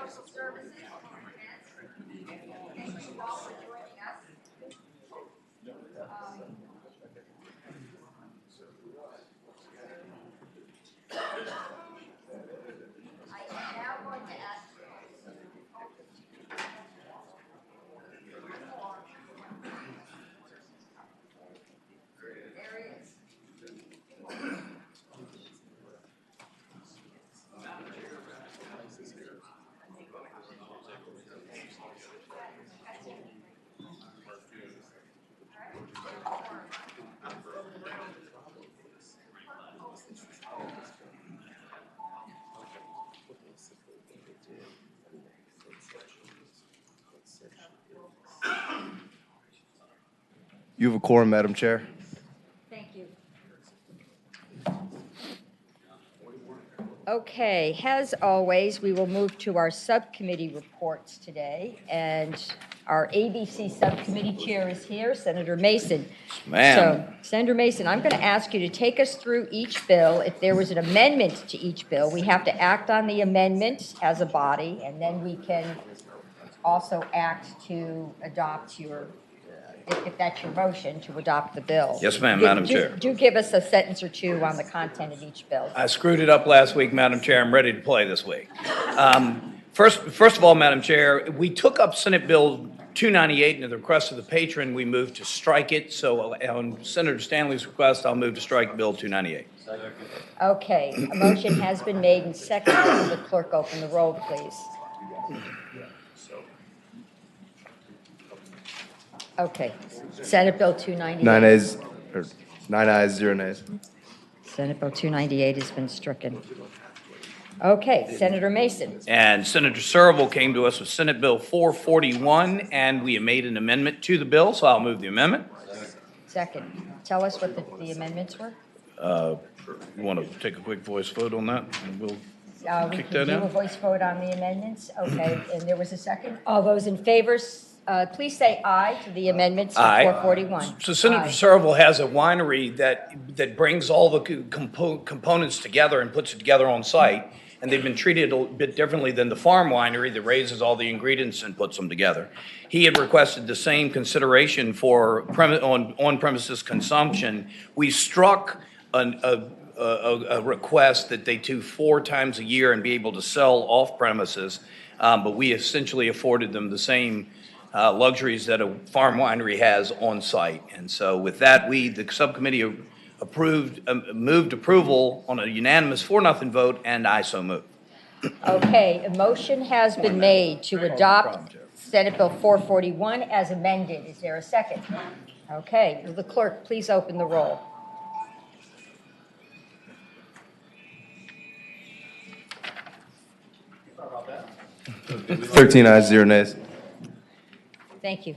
Social Services. Thank you all for joining us. I am now going to ask areas. You have a quorum, Madam Chair. Thank you. Okay, as always, we will move to our subcommittee reports today, and our ABC subcommittee chair is here, Senator Mason. Ma'am. So, Senator Mason, I'm going to ask you to take us through each bill. If there was an amendment to each bill, we have to act on the amendment as a body, and then we can also act to adopt your, if that's your motion, to adopt the bill. Yes, ma'am, Madam Chair. Do give us a sentence or two on the content of each bill. I screwed it up last week, Madam Chair. I'm ready to play this week. First of all, Madam Chair, we took up Senate Bill 298 and at the request of the patron, we moved to strike it. So on Senator Stanley's request, I'll move to strike Bill 298. Okay, a motion has been made and seconded. Will the clerk open the roll, please? Okay, Senate Bill 298. Nine ayes, 0 nays. Senate Bill 298 has been stricken. Okay, Senator Mason. And Senator Searle came to us with Senate Bill 441, and we have made an amendment to the bill, so I'll move the amendment. Second. Tell us what the amendments were. You want to take a quick voice vote on that? And we'll We kick can that do a out? voice vote on the amendments. Okay, and there was a second. All those in favor, please say aye to the amendments to Aye. 441. So Senator Aye. Searle has a winery that brings all the components together and puts it together on site. And they've been treated a bit differently than the farm winery that raises all the ingredients and puts them together. He had requested the same consideration for on-premises consumption. We struck a request that they do 4 times a year and be able to sell off premises, but we essentially afforded them the same luxuries that a farm winery has on site. And so with that, the subcommittee moved approval on a unanimous 4-0 vote, and I so move. Okay, a motion has been made to adopt Senate Bill 441 as amended. Is there a second? Okay, will the clerk please open the roll? Aye. 13 ayes, 0 nays. Thank you.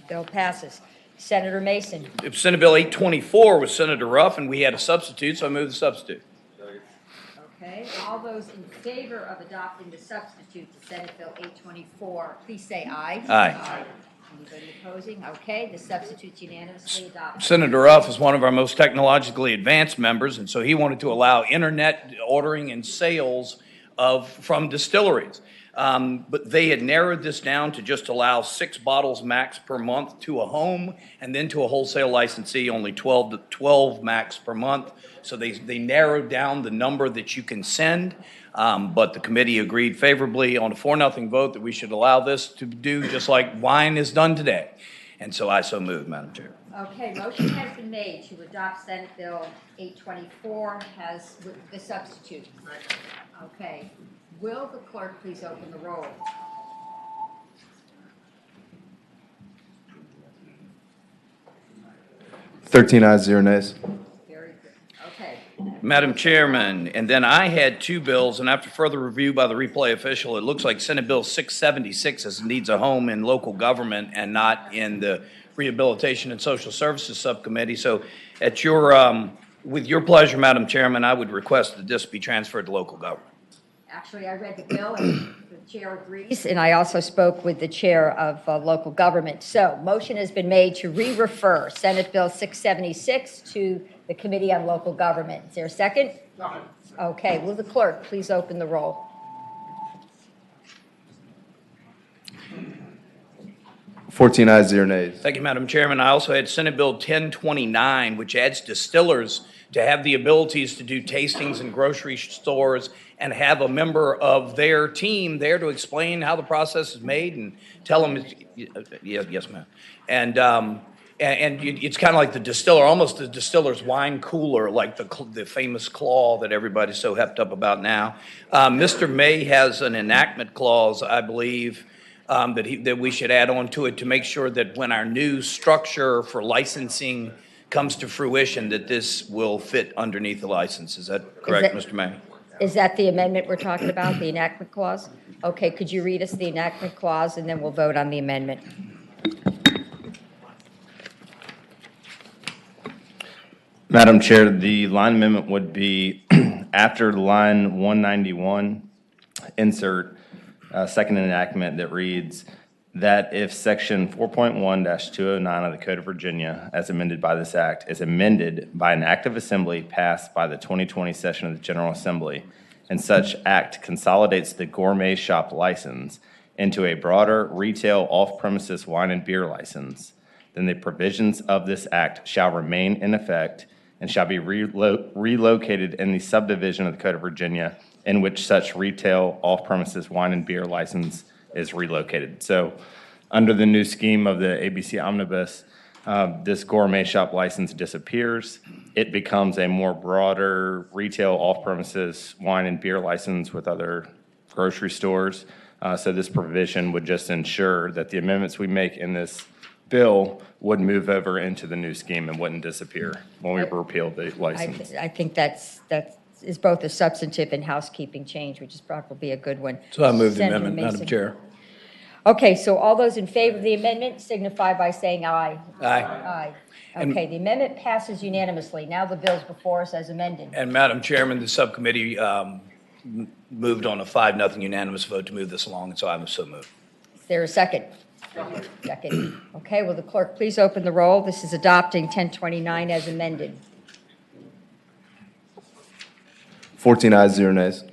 Bill passes. Senator Mason. Senate Bill 824 was Senator Ruff, and we had a substitute, so I move the substitute. Okay, all those in favor of adopting the substitute to Senate Bill 824, please say aye. Aye. Anybody opposing? Okay, the substitute's unanimously adopted. Senator Ruff is one of our most technologically advanced members, and so he wanted to allow internet ordering and sales from distilleries. But they had narrowed this down to just allow 6 bottles max per month to a home, and then to a wholesale licensee, only 12 max per month. So they narrowed down the number that you can send, but the committee agreed favorably on a 4-0 vote that we should allow this to do just like wine is done today. And so I so move, Madam Chair. Okay, motion has been made to adopt Senate Bill 824 with the substitute. Okay, will the clerk please open the roll? Thirteen ayes, 0 nays. Very good. Okay. Madam Chairman, and then I had 2 bills, and after further review by the replay official, it looks like Senate Bill 676 needs a home in local government and not in the Rehabilitation and Social Services Subcommittee. So at with your pleasure, Madam Chairman, I would request that this be transferred to local government. Actually, I read the bill and the chair agrees, and I also spoke with the chair of local government. So motion has been made to re-refer Senate Bill 676 to the Committee on Local Government. Is there a second? Okay, will the clerk please open the roll? 14 ayes, 0 nays. Thank you, Madam Chairman. I also had Senate Bill 1029, which adds distillers to have the abilities to do tastings in grocery stores and have a member of their team there to explain how the process is made and tell them, yes, ma'am. And it's kind of like the distiller, almost the distiller's wine cooler, like the famous claw that everybody's so hepped up about now. Mr. May has an enactment clause, I believe, that we should add on to it to make sure that when our new structure for licensing comes to fruition, that this will fit underneath the license. Is that correct, Mr. May? Is that the amendment we're talking about, the enactment clause? Okay, could you read us the enactment clause, and then we'll vote on the amendment? Madam Chair, the line amendment would be after line 191, insert second enactment that reads that if section 4.1-209 of the Code of Virginia, as amended by this act, is amended by an act of assembly passed by the 2020 session of the General Assembly, and such act consolidates the gourmet shop license into a broader retail off-premises wine and beer license, then the provisions of this act shall remain in effect and shall be relocated in the subdivision of the Code of Virginia in which such retail off-premises wine and beer license is relocated. So under the new scheme of the ABC Omnibus, this gourmet shop license disappears. It becomes a more broader retail off-premises wine and beer license with other grocery stores. So this provision would just ensure that the amendments we make in this bill would move over into the new scheme and wouldn't disappear when we repeal the license. I think that is both a substantive and housekeeping change, which is probably a good one. So I move the Senator amendment, Madam Mason. Chair. Okay, so all those in favor of the amendment signify by saying aye. Aye. Aye. Okay, the amendment passes unanimously. Now the bill's before us as amended. And Madam Chairman, the subcommittee moved on a 5-0 unanimous vote to move this along, and so I so moved. Is there a second? Second. Okay, will the clerk please open the roll? This is adopting 1029 as amended. 14 ayes, 0 nays.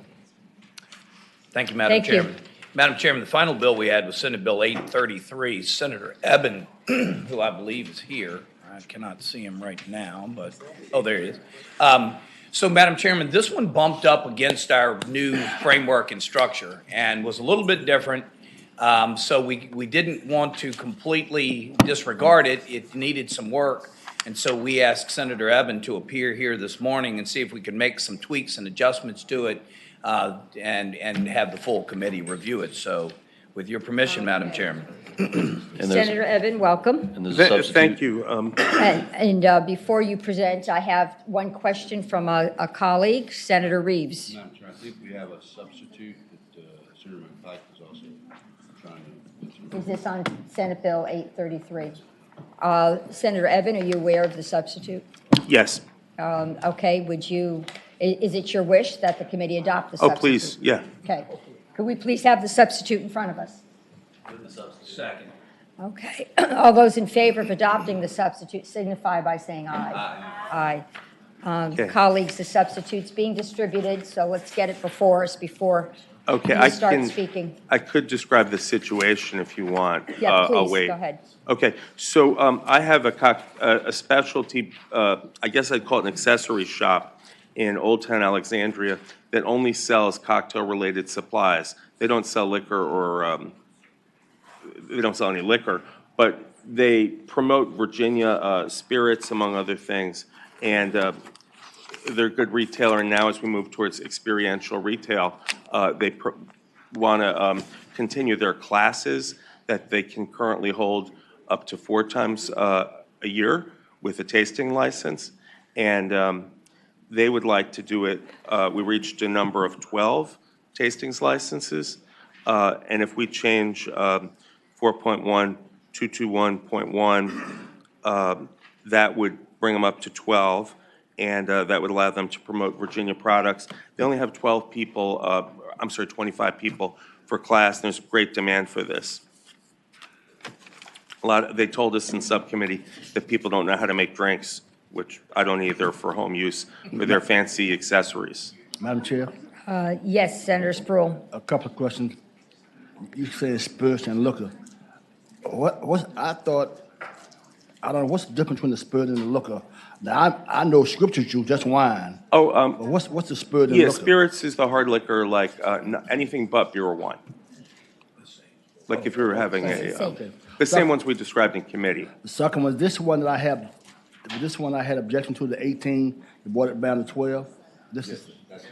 Thank you, Madam Thank you. Chairman. Madam Chairman, the final bill we had was Senate Bill 833. Senator Eben, who I believe is here, I cannot see him right now, but, oh, there he is. So, Madam Chairman, this one bumped up against our new framework and structure and was a little bit different. So we didn't want to completely disregard it. It needed some work. And so we asked Senator Eben to appear here this morning and see if we could make some tweaks and adjustments to it and have the full committee review it. So with your permission, Madam Chairman. Senator Eben, welcome. And there's a substitute. Thank you. And before you present, I have one question from a colleague, Senator Reeves. Madam Chair, I think we have a substitute that Senator McPike is also trying to. Is this on Senate Bill 833? Senator Eben, are you aware of the substitute? Yes. Okay, is it your wish that the committee adopt the Oh, substitute? please, yeah. Okay. Could we please have the substitute in front of us? Second. Okay. All those in favor of adopting the substitute signify by saying aye. Aye. Okay. Colleagues, the substitute's being distributed, so let's get it before us before Okay, you start speaking. I could describe the situation if you want. Yeah, I'll please, wait. go ahead. Okay, so I have a specialty, I guess I'd call it an accessory shop in Old Town Alexandria that only sells cocktail-related supplies. They don't sell liquor or they don't sell any liquor, but they promote Virginia spirits, among other things, and they're a good retailer. And now as we move towards experiential retail, they want to continue their classes that they can currently hold up to 4 times a year with a tasting license. And they would like to do it, we reached a number of 12 tastings licenses. And if we change 4.1, that would bring them up to 12, and that would allow them to promote Virginia products. They only have 12 people, 25 people for class, and there's great demand for this. They told us in subcommittee that people don't know how to make drinks, which I don't either for home use, with their fancy accessories. Madam Chair, Yes, Senator Spruill. a couple of questions. You say spirits and liquor. I thought, I don't know, what's the difference between the spirit and the liquor? Now, I know scripture juice, that's wine. Oh, But what's the spirit and yeah, liquor? spirits is the hard liquor, like anything but beer or wine. Like if you were having It's the same. the same ones we described in committee. The second one, this one that I have, this one I had objection to, the 18, you brought it down to 12. This Yes, is, that's it.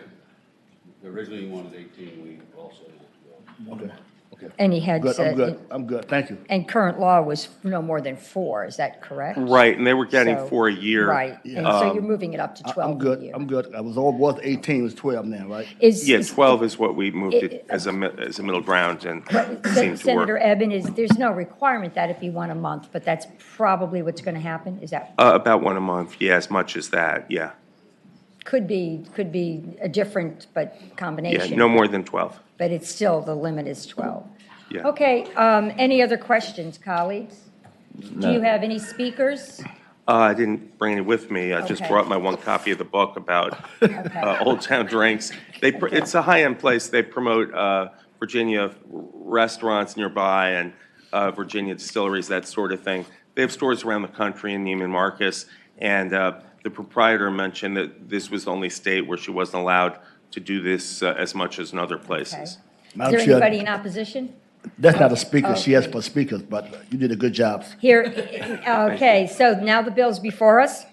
Originally, you wanted 18, we also did 12. okay, okay. And he had Good, said. I'm good, thank you. And current law was no more than 4, is that correct? Right, and they were getting So- 4 a year. Right, and so you're moving it up to 12 I'm a good, year. I'm good. I was 18, it's 12 now, right? Yeah, 12 is what we moved it as a middle ground, and it seemed to Senator work. Eben, there's no requirement that it be 1 a month, but that's probably what's going to happen, is that, About 1 a month, yeah, as much as that, yeah. could be a different, but Yeah, combination. no more than 12. But it's still, the limit is 12. Yeah. Okay, any other questions, colleagues? Do you have any speakers? I didn't bring it with me. I just Okay. brought my one copy of the book about Old Town drinks. It's a high-end place. They promote Virginia restaurants nearby and Virginia distilleries, that sort of thing. They have stores around the country in Neiman Marcus, and the proprietor mentioned that this was the only state where she wasn't allowed to do this as much as in other Okay. places. Is Madam there Chair, anybody in opposition? that's not a speaker, she asked Okay. for speakers, but you did a good job. Here, okay, so now the bill's before us.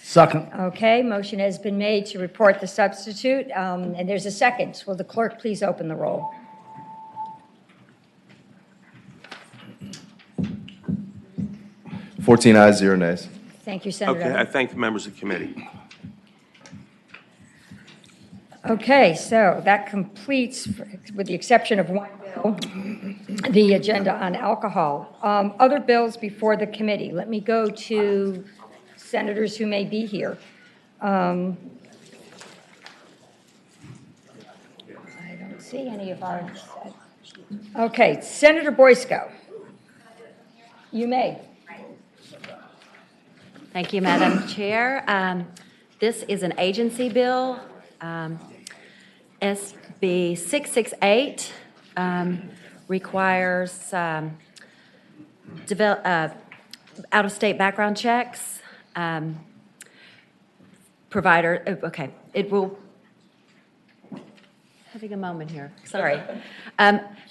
Second, Okay, motion has been made to report the substitute, and there's a second. Will the clerk please open the roll? Fourteen ayes, 0 nays. Thank you, Senator Okay, I Evans. thank the members of the committee. Okay, so that completes, with the exception of one bill, the agenda on alcohol. Other bills before the committee. Let me go to senators who may be here. I don't see any of our, okay, Senator Boysko. You may. Thank you, Madam Chair. This is an agency bill. SB 668 requires out-of-state background checks. Okay, it will, having a moment here, sorry.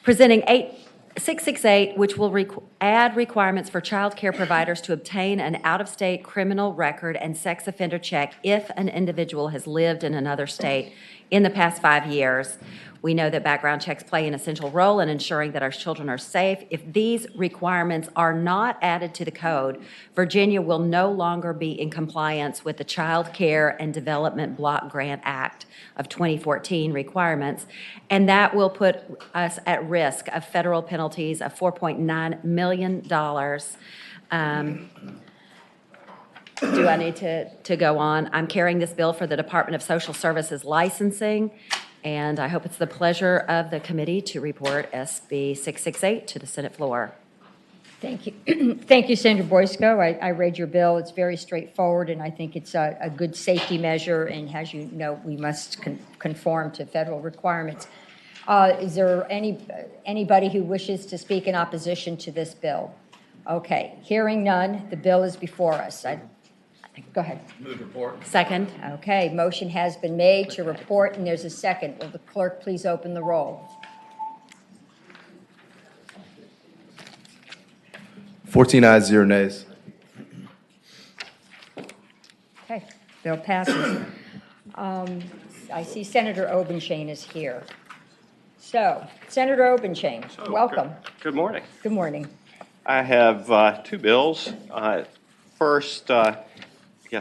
Presenting 668, which will add requirements for child care providers to obtain an out-of-state criminal record and sex offender check if an individual has lived in another state in the past 5 years. We know that background checks play an essential role in ensuring that our children are safe. If these requirements are not added to the code, Virginia will no longer be in compliance with the Child Care and Development Block Grant Act of 2014 requirements, and that will put us at risk of federal penalties of $4.9 million. Do I need to go on? I'm carrying this bill for the Department of Social Services licensing, and I hope it's the pleasure of the committee to report SB 668 to the Senate floor. Thank you. Thank you, Senator Boysko. I read your bill. It's very straightforward, and I think it's a good safety measure, and as you know, we must conform to federal requirements. Is there anybody who wishes to speak in opposition to this bill? Okay, hearing none, the bill is before us. Go ahead. Move report. Second. Okay, motion has been made to report, and there's a second. Will the clerk please open the roll? 14 ayes, 0 nays. Okay, bill passes. I see Senator Obenshain is here. So, Senator Obenshain, welcome. Good morning. Good morning. I have 2 bills. First,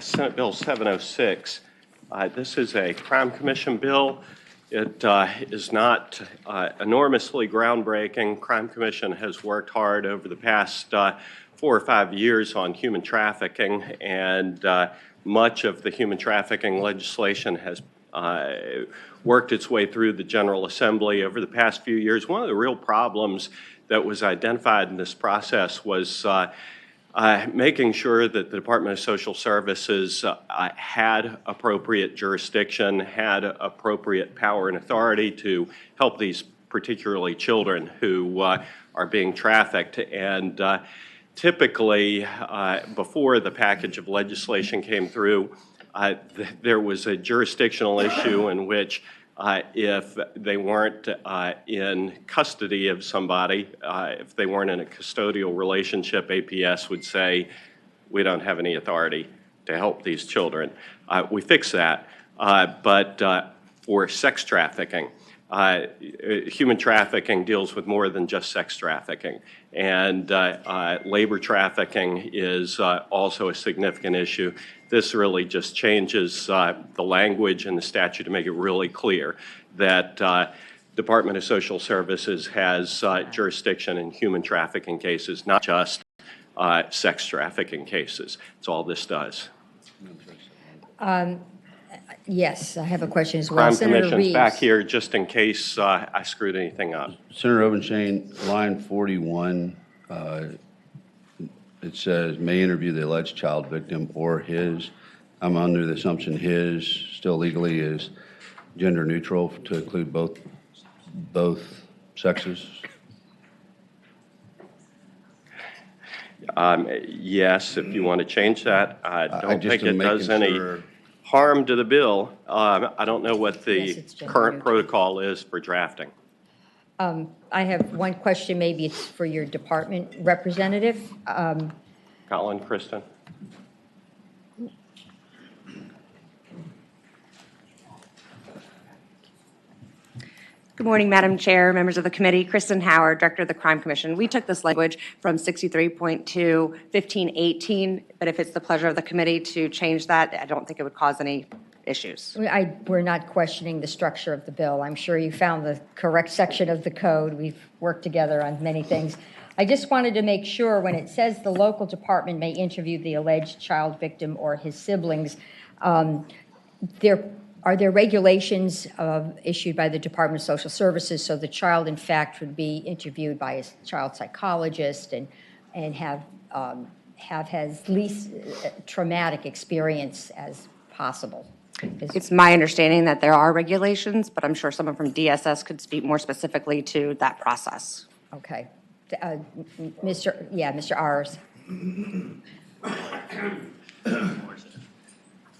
Senate Bill 706. This is a crime commission bill. It is not enormously groundbreaking. Crime Commission has worked hard over the past 4 or 5 years on human trafficking, and much of the human trafficking legislation has worked its way through the General Assembly over the past few years. One of the real problems that was identified in this process was making sure that the Department of Social Services had appropriate jurisdiction, had appropriate power and authority to help these particularly children who are being trafficked. And typically, before the package of legislation came through, there was a jurisdictional issue in which if they weren't in custody of somebody, if they weren't in a custodial relationship, APS would say, we don't have any authority to help these children. We fixed that, but for sex trafficking, human trafficking deals with more than just sex trafficking. And labor trafficking is also a significant issue. This really just changes the language in the statute to make it really clear that Department of Social Services has jurisdiction in human trafficking cases, not just sex trafficking cases. That's all this does. Yes, I have a question as well. Crime Senator Commission's Reeves. back here just in case I screwed anything up. Senator Obenshain, line 41, it says, may interview the alleged child victim or his. I'm under the assumption his still legally is gender neutral to include both sexes. Yes, if you want to change that. I don't just think am it does making any sure. harm to the bill. I don't know what Yes, the it's gender current neutral. protocol is for drafting. I have one question, maybe it's for your department representative. Colin, Kristen? Good morning, Madam Chair, members of the committee. Kristen Howard, Director of the Crime Commission. We took this language from 63.2, 1518, but if it's the pleasure of the committee to change that, I don't think it would cause any issues. We're not questioning the structure of the bill. I'm sure you found the correct section of the code. We've worked together on many things. I just wanted to make sure when it says the local department may interview the alleged child victim or his siblings, are there regulations issued by the Department of Social Services so the child, in fact, would be interviewed by a child psychologist and have as least traumatic experience as possible? It's my understanding that there are regulations, but I'm sure someone from DSS could speak more specifically to that process. Okay. Mr. Ayers.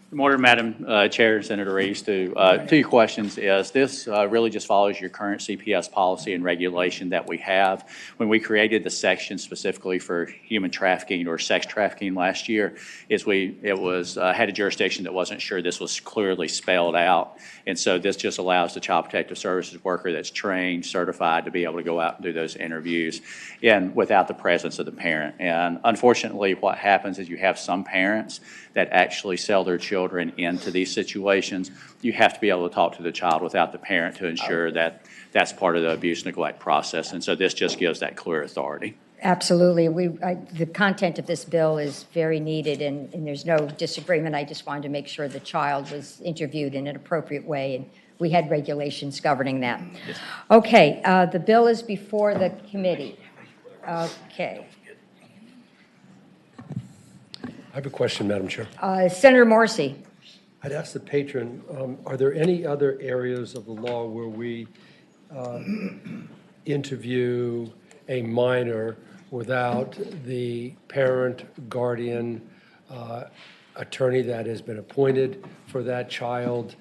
Good morning, Madam Chair, Senator Reeves. To your questions, is this really just follows your current CPS policy and regulation that we have. When we created the section specifically for human trafficking or sex trafficking last year, had a jurisdiction that wasn't sure this was clearly spelled out. And so this just allows the Child Protective Services worker that's trained, certified to be able to go out and do those interviews and without the presence of the parent. And unfortunately, what happens is you have some parents that actually sell their children into these situations. You have to be able to talk to the child without the parent to ensure that that's part of the abuse neglect process. And so this just gives that clear authority. Absolutely. The content of this bill is very needed, and there's no disagreement. I just wanted to make sure the child was interviewed in an appropriate way, and we had regulations governing that. Yes. Okay, the bill is before the committee. Okay. I have a question, Madam Chair. Senator Morrissey. I'd ask the patron, are there any other areas of the law where we interview a minor without the parent, guardian, attorney that has been appointed for that child?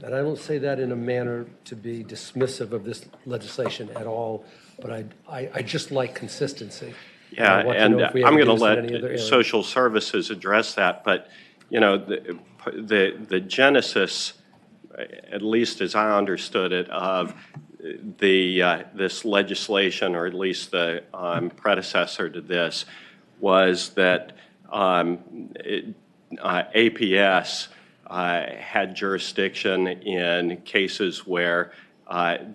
And I don't say that in a manner to be dismissive of this legislation at all, but I just like consistency. Yeah, and I'm going to let social services address that, but, you know, the genesis, at least as I understood it, of this legislation, or at least the predecessor to this, was that APS had jurisdiction in cases where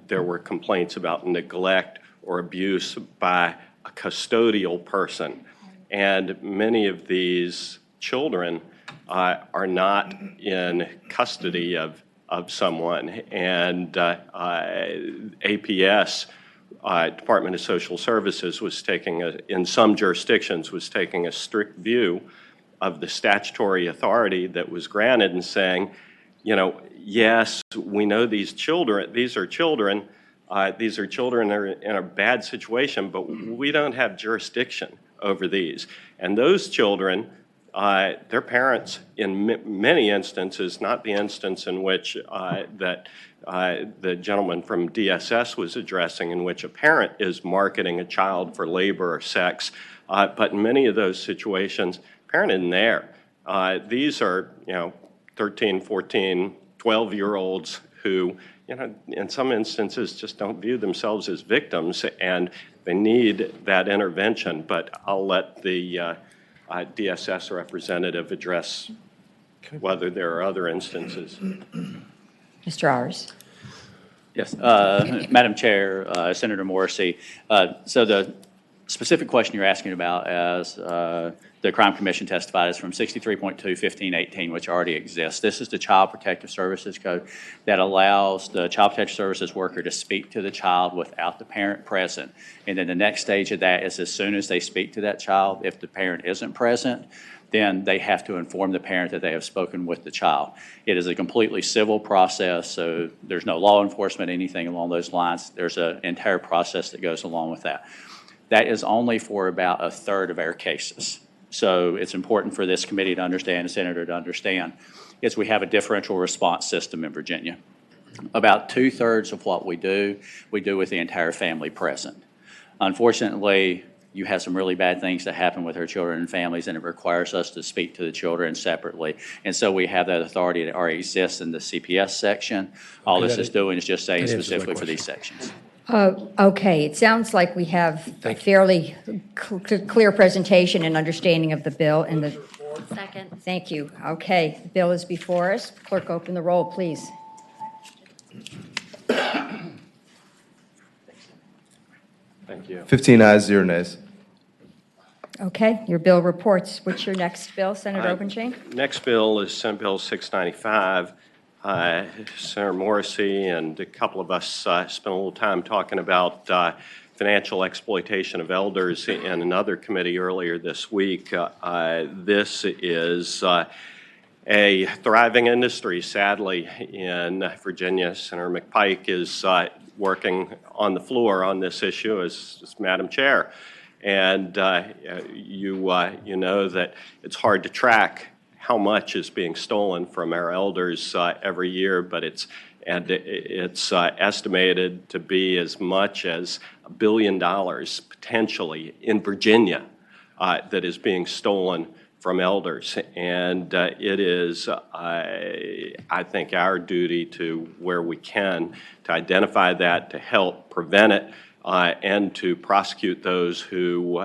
there were complaints about neglect or abuse by a custodial person. And many of these children are not in custody of someone. And APS, Department of Social Services, was in some jurisdictions, was taking a strict view of the statutory authority that was granted and saying, you know, yes, we know these are children, These are children that are in a bad situation, but we don't have jurisdiction over these. And those children, their parents, in many instances, not the instance in which that the gentleman from DSS was addressing, in which a parent is marketing a child for labor or sex, but in many of those situations, parent isn't there. These are, 13, 14, 12-year-olds who, in some instances just don't view themselves as victims, and they need that intervention. But I'll let the DSS representative address whether there are other instances. Mr. Ars. Yes, Madam Chair, Senator Morrissey. So the specific question you're asking about, as the Crime Commission testified, is from 63.2.15.18, which already exists. This is the Child Protective Services Code that allows the Child Protective Services worker to speak to the child without the parent present. And then the next stage of that is, as soon as they speak to that child, if the parent isn't present, then they have to inform the parent that they have spoken with the child. It is a completely civil process, so there's no law enforcement, anything along those lines. There's an entire process that goes along with that. That is only for about a third of our cases. So it's important for this committee to understand, the Senator to understand, is we have a differential response system in Virginia. About 2/3 of what we do with the entire family present. Unfortunately, you have some really bad things that happen with our children and families, and it requires us to speak to the children separately. And so we have that authority that already exists in the CPS section. All this is doing is just saying specifically for these sections. Okay, it sounds like we have a fairly clear presentation and understanding of the bill and the. Second. Thank you. Okay, the bill is before us. Clerk, open the roll, please. Thank you. 15 ayes, 0 nays. Okay, your bill reports. What's your next bill, Senator Obenshain? Next bill is Senate Bill 695. Senator Morrissey and a couple of us spent a little time talking about financial exploitation of elders in another committee earlier this week. This is a thriving industry, sadly, in Virginia. Senator McPike is working on the floor on this issue as Madam Chair. And you know that it's hard to track how much is being stolen from our elders every year, but it's estimated to be as much as $1 billion potentially in Virginia that is being stolen from elders. And it is, I think, our duty to, where we can, to identify that, to help prevent it, and to prosecute those who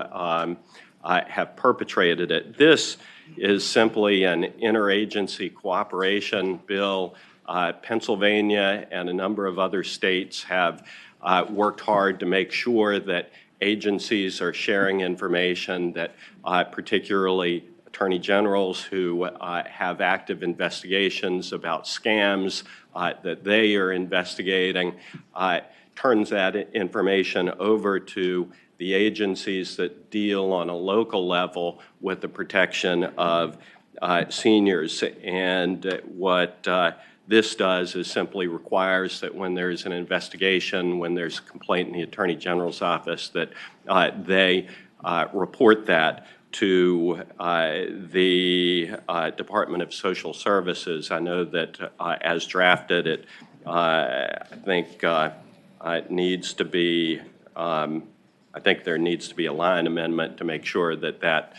have perpetrated it. This is simply an interagency cooperation bill. Pennsylvania and a number of other states have worked hard to make sure that agencies are sharing information, that particularly attorney generals who have active investigations about scams that they are investigating, turns that information over to the agencies that deal on a local level with the protection of seniors. And what this does is simply requires that when there's an investigation, when there's a complaint in the Attorney General's office, that they report that to the Department of Social Services. I know that as drafted, it I think it needs to be I think there needs to be a line amendment to make sure that that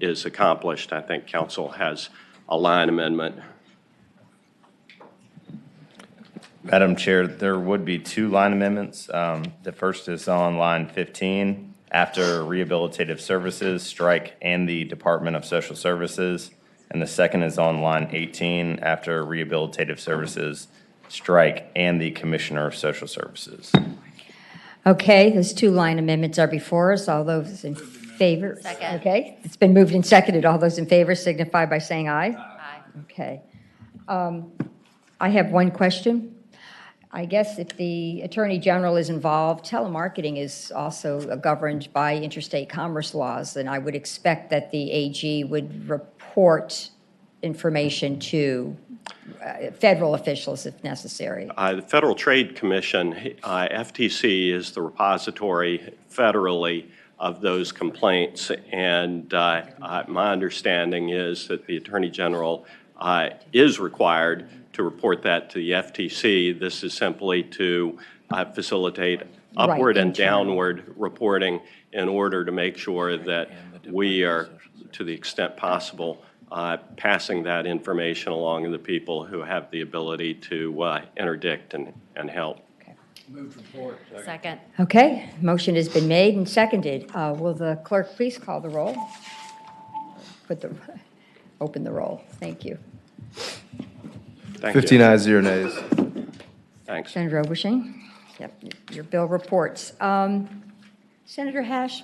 is accomplished. I think council has a line amendment. Madam Chair, there would be 2 line amendments. The first is on line 15, after rehabilitative services, strike and the Department of Social Services. And the second is on line 18, after rehabilitative services, strike and the Commissioner of Social Services. Okay, those 2 line amendments are before us. All those in favor? Second. Okay, it's been moved and seconded. All those in favor signify by saying aye. Aye. Okay. I have one question. I guess if the Attorney General is involved, telemarketing is also governed by interstate commerce laws, and I would expect that the AG would report information to federal officials if necessary. The Federal Trade Commission, FTC, is the repository federally of those complaints, and my understanding is that the Attorney General is required to report that to the FTC. This is simply to facilitate upward and internal. downward reporting in order to make sure that we are, to the extent possible, passing that information along to the people who have the ability to interdict and help. Second. Okay, motion has been made and seconded. Will the clerk please call the roll? Open the roll. Thank you. Thank you. 15 ayes, 0 nays. Thanks. Senator Obershing? Yep, your bill reports. Senator Hashmi?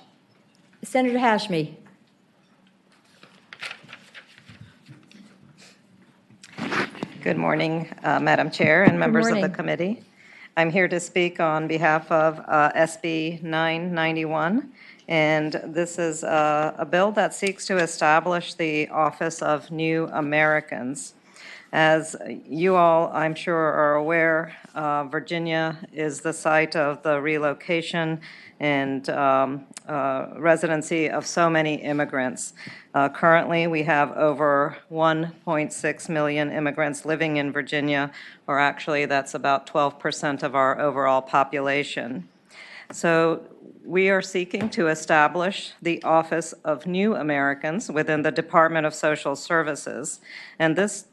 Good morning, Madam Chair and members of the morning. committee. I'm here to speak on behalf of SB 991, and this is a bill that seeks to establish the Office of New Americans. As you all, I'm sure, are aware, Virginia is the site of the relocation and residency of so many immigrants. Currently, we have over 1.6 million immigrants living in Virginia, or actually that's about 12% of our overall population. So we are seeking to establish the Office of New Americans within the Department of Social Services. And this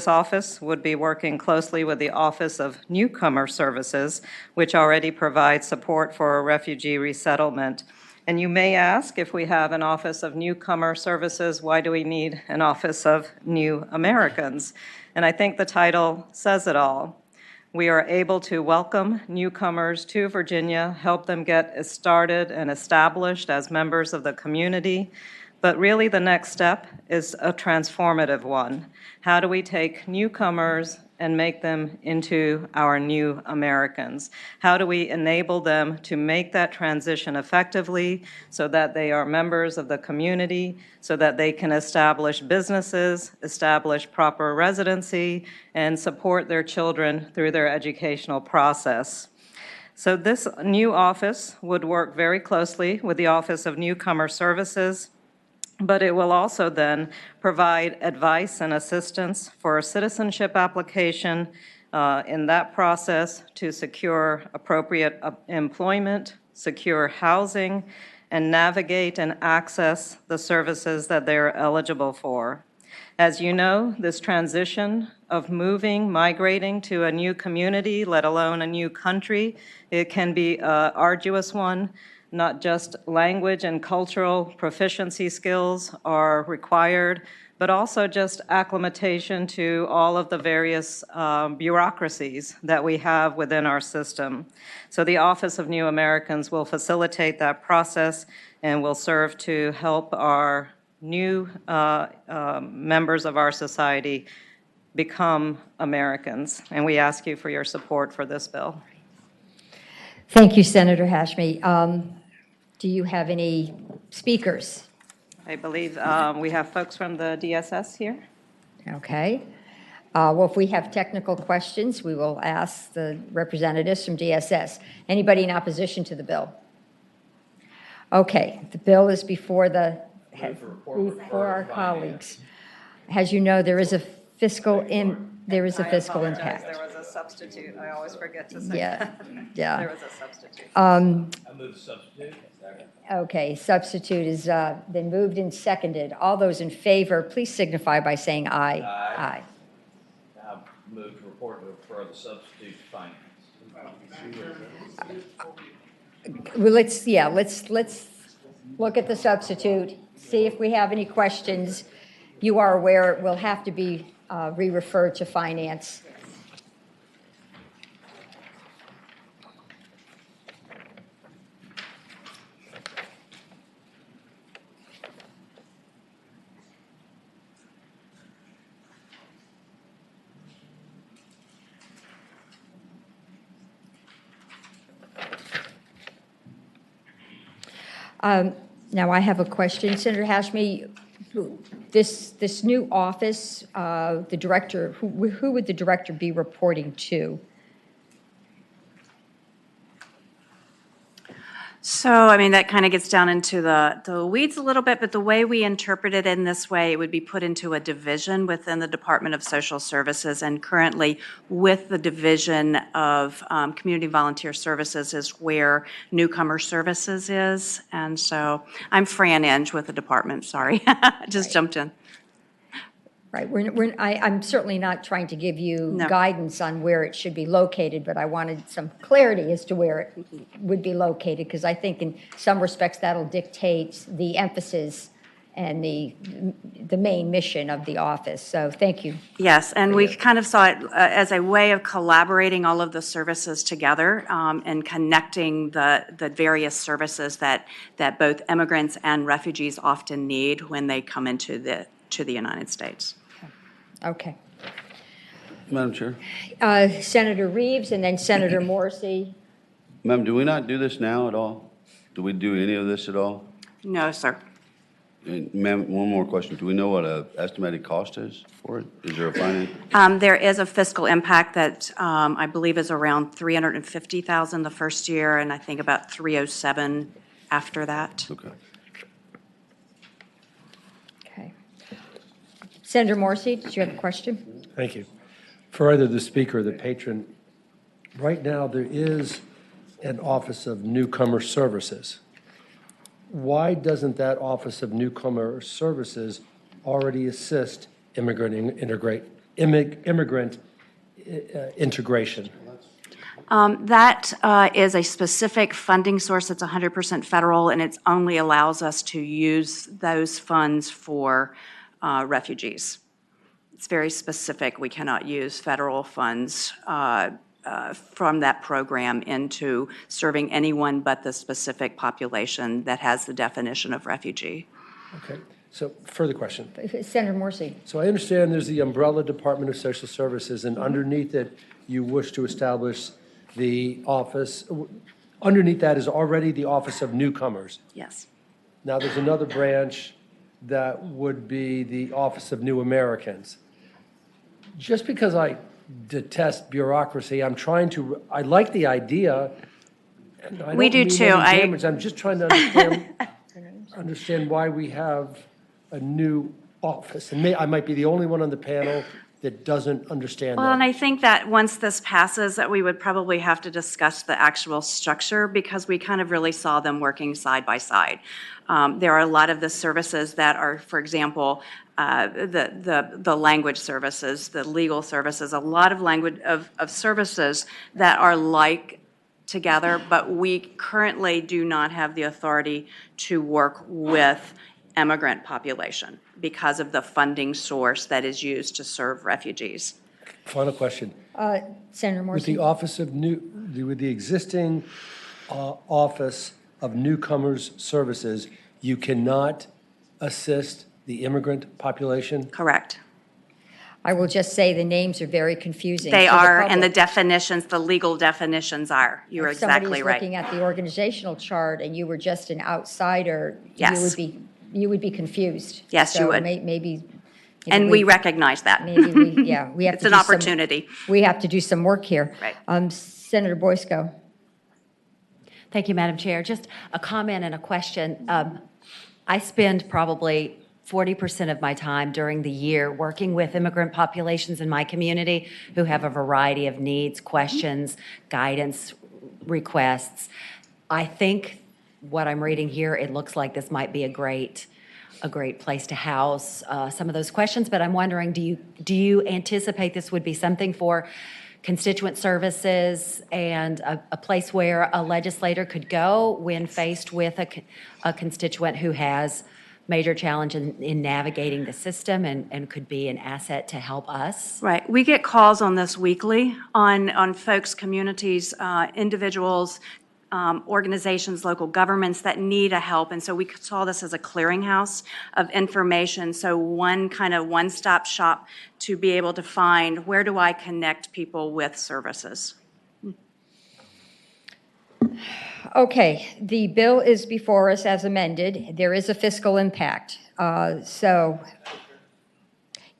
office would be working closely with the Office of Newcomer Services, which already provides support for refugee resettlement. And you may ask, if we have an Office of Newcomer Services, why do we need an Office of New Americans? And I think the title says it all. We are able to welcome newcomers to Virginia, help them get started and established as members of the community. But really the next step is a transformative one. How do we take newcomers and make them into our new Americans? How do we enable them to make that transition effectively so that they are members of the community, so that they can establish businesses, establish proper residency, and support their children through their educational process? So this new office would work very closely with the Office of Newcomer Services, but it will also then provide advice and assistance for a citizenship application in that process to secure appropriate employment, secure housing, and navigate and access the services that they're eligible for. As you know, this transition of moving, migrating to a new community, let alone a new country, it can be an arduous one. Not just language and cultural proficiency skills are required, but also just acclimatation to all of the various bureaucracies that we have within our system. So the Office of New Americans will facilitate that process and will serve to help our new members of our society become Americans. And we ask you for your support for this bill. Thank you, Senator Hashmi. Do you have any speakers? I believe we have folks from the DSS here. Okay. Well, if we have technical questions, we will ask the representatives from DSS. Anybody in opposition to the bill? Okay, the bill is before our colleagues. As you know, there is a fiscal impact. There was a substitute. I always forget to say that. Yeah. There was a substitute. I move substitute. Okay, substitute has been moved and seconded. All those in favor, please signify by saying aye. Aye. I move to report to refer the substitute to finance. Well, let's look at the substitute, see if we have any questions. You are aware it will have to be re-referred to finance. Now, I have a question. Senator Hashmi, this new office, the director, who would the director be reporting to? So, I mean, that kind of gets down into the weeds a little bit, but the way we interpret it in this way, it would be put into a division within the Department of Social Services, and currently with the Division of Community Volunteer Services is where Newcomer Services is. And so I'm Fran Inge with the department, sorry. Just jumped in. Right, I'm certainly not trying to give you No. guidance on where it should be located, but I wanted some clarity as to where it would be located, because I think in some respects that'll dictate the emphasis and the main mission of the office. So thank you. Yes, and we kind of saw it as a way of collaborating all of the services together and connecting the various services that both immigrants and refugees often need when they come into the United States. Okay. Madam Chair? Senator Reeves and then Senator Morrissey. Ma'am, do we not do this now at all? Do we do any of this at all? No, sir. And ma'am, one more question. Do we know what an estimated cost is for it? Is there a finance? There is a fiscal impact that I believe is around $350,000 the first year, and I think about $307,000 after that. Okay. Okay. Senator Morrissey, did you have a question? Thank you. For either the speaker or the patron, right now there is an Office of Newcomer Services. Why doesn't that Office of Newcomer Services already assist immigrant integration? That is a specific funding source that's 100% federal, and it only allows us to use those funds for refugees. It's very specific. We cannot use federal funds from that program into serving anyone but the specific population that has the definition of refugee. Okay, so further question. Senator Morrissey. So I understand there's the umbrella Department of Social Services, and underneath it, you wish to establish the office, underneath that is already the Office of Newcomers. Yes. Now, there's another branch that would be the Office of New Americans. Just because I detest bureaucracy, I like the idea, and I don't We do mean too. any damage. I'm just trying to understand why we have a new office. And I might be the only one on the panel that doesn't understand Well, that. and I think that once this passes, that we would probably have to discuss the actual structure, because we kind of really saw them working side by side. There are a lot of the services that are, for example, the language services, the legal services, a lot of language of services that are like together, but we currently do not have the authority to work with immigrant population because of the funding source that is used to serve refugees. Final question. Senator With Morrissey. the Office of with the existing Office of Newcomers Services, you cannot assist the immigrant population? Correct. I will just say the names are very confusing. They to the are, and the public. definitions, the legal definitions are. You're If somebody exactly was right. looking at the organizational chart and you were just an outsider, Yes. you would be confused. Yes, you So would. Maybe. And we recognize that. Maybe we, yeah, we have It's to an do some- opportunity. We have to do some work here. Right. Senator Boysko. Thank you, Madam Chair. Just a comment and a question. I spend probably 40% of my time during the year working with immigrant populations in my community who have a variety of needs, questions, guidance, requests. I think what I'm reading here, it looks like this might be a great place to house some of those questions, but I'm wondering, do you anticipate this would be something for constituent services and a place where a legislator could go when faced with a constituent who has major challenge in navigating the system and could be an asset to help us? Right. We get calls on this weekly on folks, communities, individuals, organizations, local governments that need a help. And so we saw this as a clearinghouse of information. So one kind of one-stop shop to be able to find, where do I connect people with services? Okay, the bill is before us as amended. There is a fiscal impact. So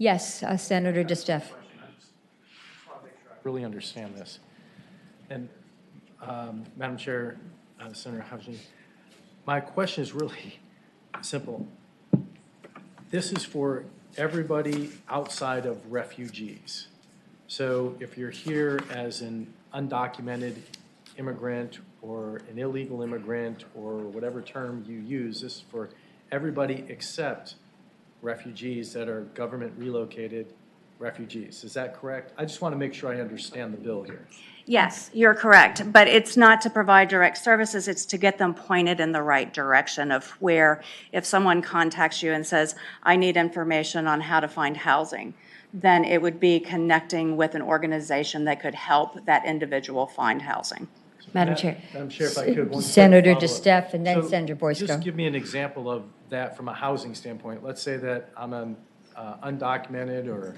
Yes, Senator DeStef. Really understand this. And Madam Chair, Senator Houghton, my question is really simple. This is for everybody outside of refugees. So if you're here as an undocumented immigrant or an illegal immigrant or whatever term you use, this is for everybody except refugees that are government relocated refugees. Is that correct? I just want to make sure I understand the bill here. Yes, you're correct, but it's not to provide direct services, it's to get them pointed in the right direction of where, if someone contacts you and says, I need information on how to find housing, then it would be connecting with an organization that could help that individual find housing. Madam Chair. Madam Chair, if I could, one quick Senator follow-up. DeStef and then So Senator Boysko. Just give me an example of that from a housing standpoint. Let's say that I'm an undocumented or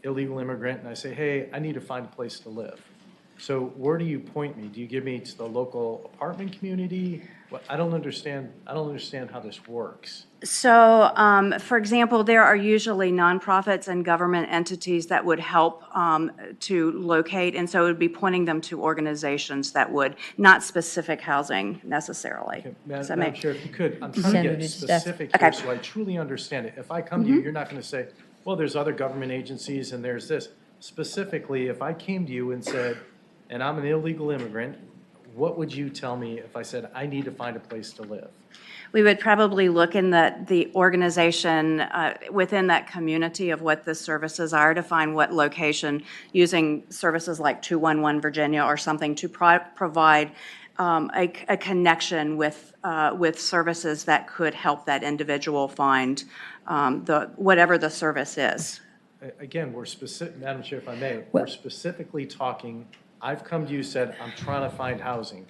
illegal immigrant, and I say, hey, I need to find a place to live. So where do you point me? Do you give me to the local apartment community? Well, I don't understand how this works. So, for example, there are usually nonprofits and government entities that would help to locate, and so it would be pointing them to organizations that would, not specific housing necessarily. Okay, Does that Madam make- Chair, if you could, I'm trying to Senator get DeStef. specific Okay. here so I truly understand it. If I come to you, you're not going to say, well, there's other government agencies and there's this. Specifically, if I came to you and said, and I'm an illegal immigrant, what would you tell me if I said, I need to find a place to live? We would probably look in the organization within that community of what the services are to find what location, using services like 211 Virginia or something to provide a connection with services that could help that individual find whatever the service is. Again, we're specific, Madam Chair, if I may, we're specifically talking, I've come to you, said, I'm trying to find housing.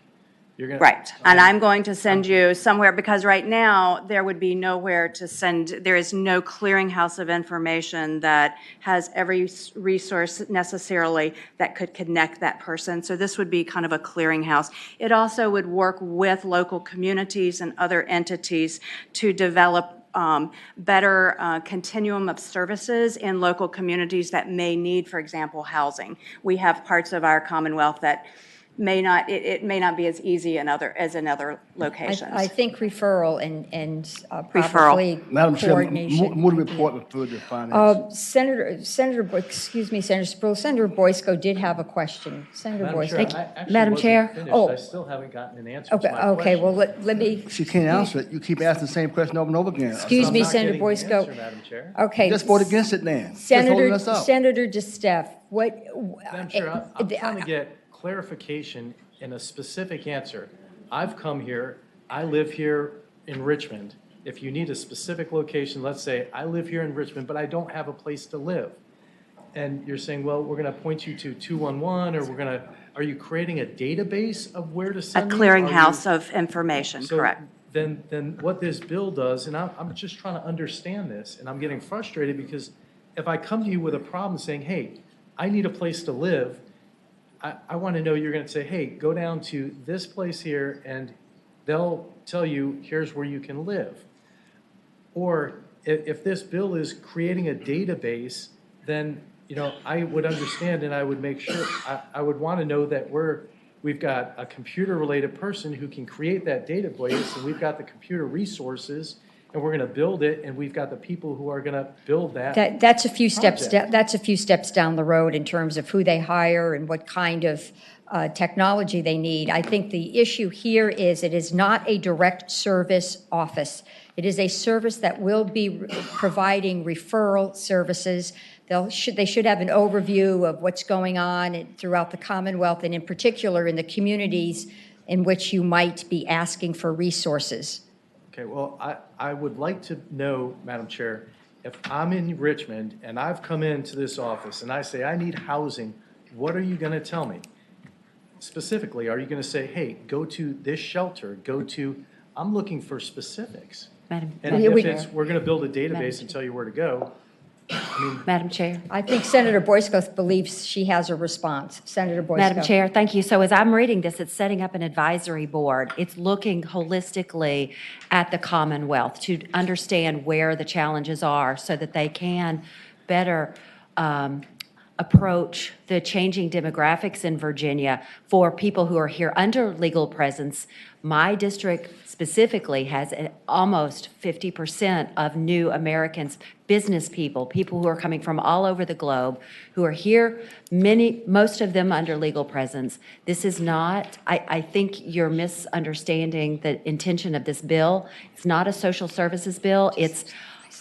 You're gonna. Right, and I'm going to send you somewhere, because right now, there would be nowhere to send, there is no clearinghouse of information that has every resource necessarily that could connect that person, so this would be kind of a clearinghouse. It also would work with local communities and other entities to develop better continuum of services in local communities that may need, for example, housing. We have parts of our Commonwealth that may not, it may not be as easy as in other locations. I think referral and probably Madam Chair, coordination. move the might be- report referred to finance. Senator, excuse me, Senator Sproul, Senator Boysko did have a question. Senator Madam Chair, Boysko. I actually Madam wasn't Chair? finished. Oh. I still haven't gotten an answer to Okay, my okay, question. well, let me, She can't answer it. You keep asking the same question over and over again. excuse I'm me, not Senator getting the Boysko. answer, Madam Chair. Okay. Just vote against it then. Just holding Senator, us up. Senator DeStef, what? Madam Chair, I'm trying to get clarification and a specific answer. I've come here, I live here in Richmond. If you need a specific location, let's say, I live here in Richmond, but I don't have a place to live. And you're saying, well, we're going to point you to 211, or are you creating a database of where to A send me? clearinghouse of information, So correct. Then what this bill does, and I'm just trying to understand this, and I'm getting frustrated because if I come to you with a problem saying, hey, I need a place to live, I want to know you're going to say, hey, go down to this place here and they'll tell you, here's where you can live. Or if this bill is creating a database, then, I would understand and I would make sure, I would want to know that we've got a computer-related person who can create that database, and we've got the computer resources, and we're going to build it, and we've got the people who are going to build that. That's a few steps, project. that's a few steps down the road in terms of who they hire and what kind of technology they need. I think the issue here is it is not a direct service office. It is a service that will be providing referral services. They should have an overview of what's going on throughout the Commonwealth, and in particular in the communities in which you might be asking for resources. Okay, well, I would like to know, Madam Chair, if I'm in Richmond and I've come into this office and I say I need housing, what are you going to tell me? Specifically, are you going to say, hey, go to this shelter, I'm looking for specifics. Madam And Yeah, we- if we're going to build a database and tell you where to go, Madam Chair. I think Senator Boysko believes she has a response. Senator Boysko. Madam Chair, thank you. So as I'm reading this, it's setting up an advisory board. It's looking holistically at the Commonwealth to understand where the challenges are so that they can better approach the changing demographics in Virginia for people who are here under legal presence. My district specifically has almost 50% of new Americans, business people, people who are coming from all over the globe, who are here, most of them under legal presence. This is not, I think you're misunderstanding the intention of this bill. It's not a social services bill.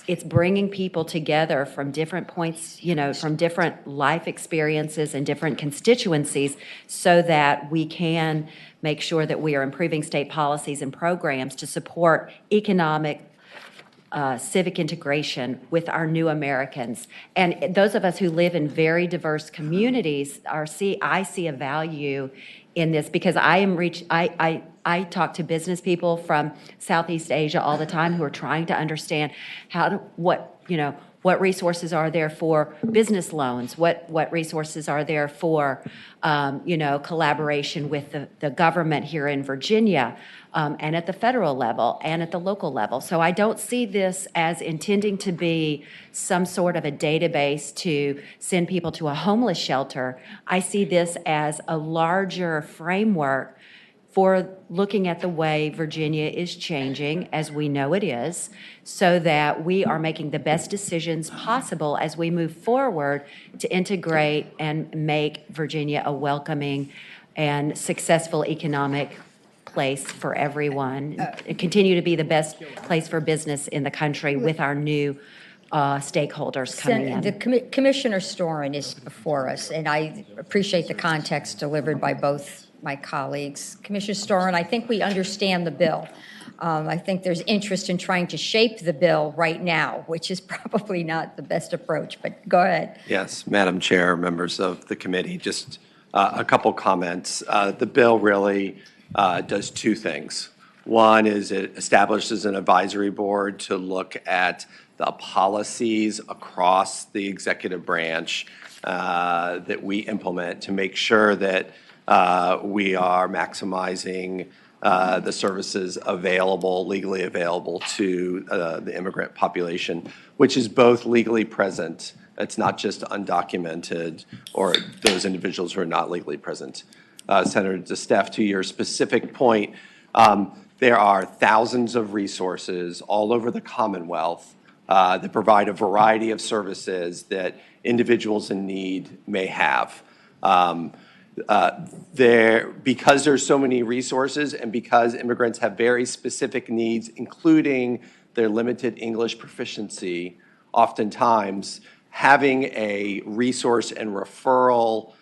It's bringing people together from different points, from different life experiences and different constituencies so that we can make sure that we are improving state policies and programs to support economic, civic integration with our new Americans. And those of us who live in very diverse communities I see a value in this because I talk to business people from Southeast Asia all the time who are trying to understand what resources are there for business loans, what resources are there for collaboration with the government here in Virginia, and at the federal level and at the local level. So I don't see this as intending to be some sort of a database to send people to a homeless shelter. I see this as a larger framework for looking at the way Virginia is changing, as we know it is, so that we are making the best decisions possible as we move forward to integrate and make Virginia a welcoming and successful economic place for everyone, and continue to be the best place for business in the country with our new stakeholders coming in. The Commissioner Storin is before us, and I appreciate the context delivered by both my colleagues. Commissioner Storin, I think we understand the bill. I think there's interest in trying to shape the bill right now, which is probably not the best approach, but go ahead. Yes, Madam Chair, members of the committee, just a couple comments. The bill really does two things. One is it establishes an advisory board to look at the policies across the executive branch that we implement to make sure that we are maximizing the services legally available to the immigrant population, which is both legally present. It's not just undocumented or those individuals who are not legally present. Senator DeSteph, to your specific point, there are thousands of resources all over the Commonwealth that provide a variety of services that individuals in need may have. Because there's so many resources and because immigrants have very specific needs, including their limited English proficiency, oftentimes having a resource and referral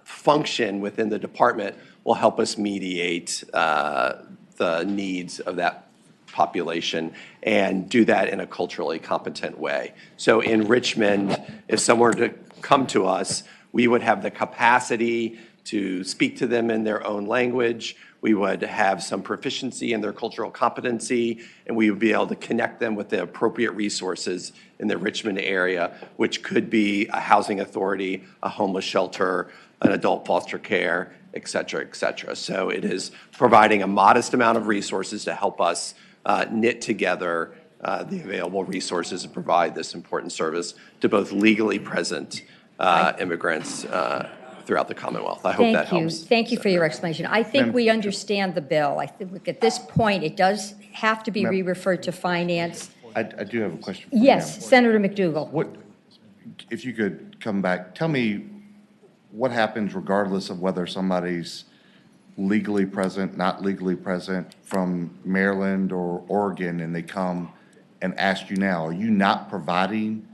function within the department will help us mediate the needs of that population and do that in a culturally competent way. So in Richmond, if someone were to come to us, we would have the capacity to speak to them in their own language. We would have some proficiency in their cultural competency, and we would be able to connect them with the appropriate resources in the Richmond area, which could be a housing authority, a homeless shelter, an adult foster care, et cetera, et cetera. So it is providing a modest amount of resources to help us knit together the available resources to provide this important service to both legally present immigrants throughout the Commonwealth. I hope that helps. Thank you for your explanation. I think we understand the bill. I think at this point, it does have to be re-referred to finance. I do have a question. For you, Yes, Senator McDougal. If you could come back, tell me what happens regardless of whether somebody's legally present, not legally present, from Maryland or Oregon, and they come and ask you now, are you not providing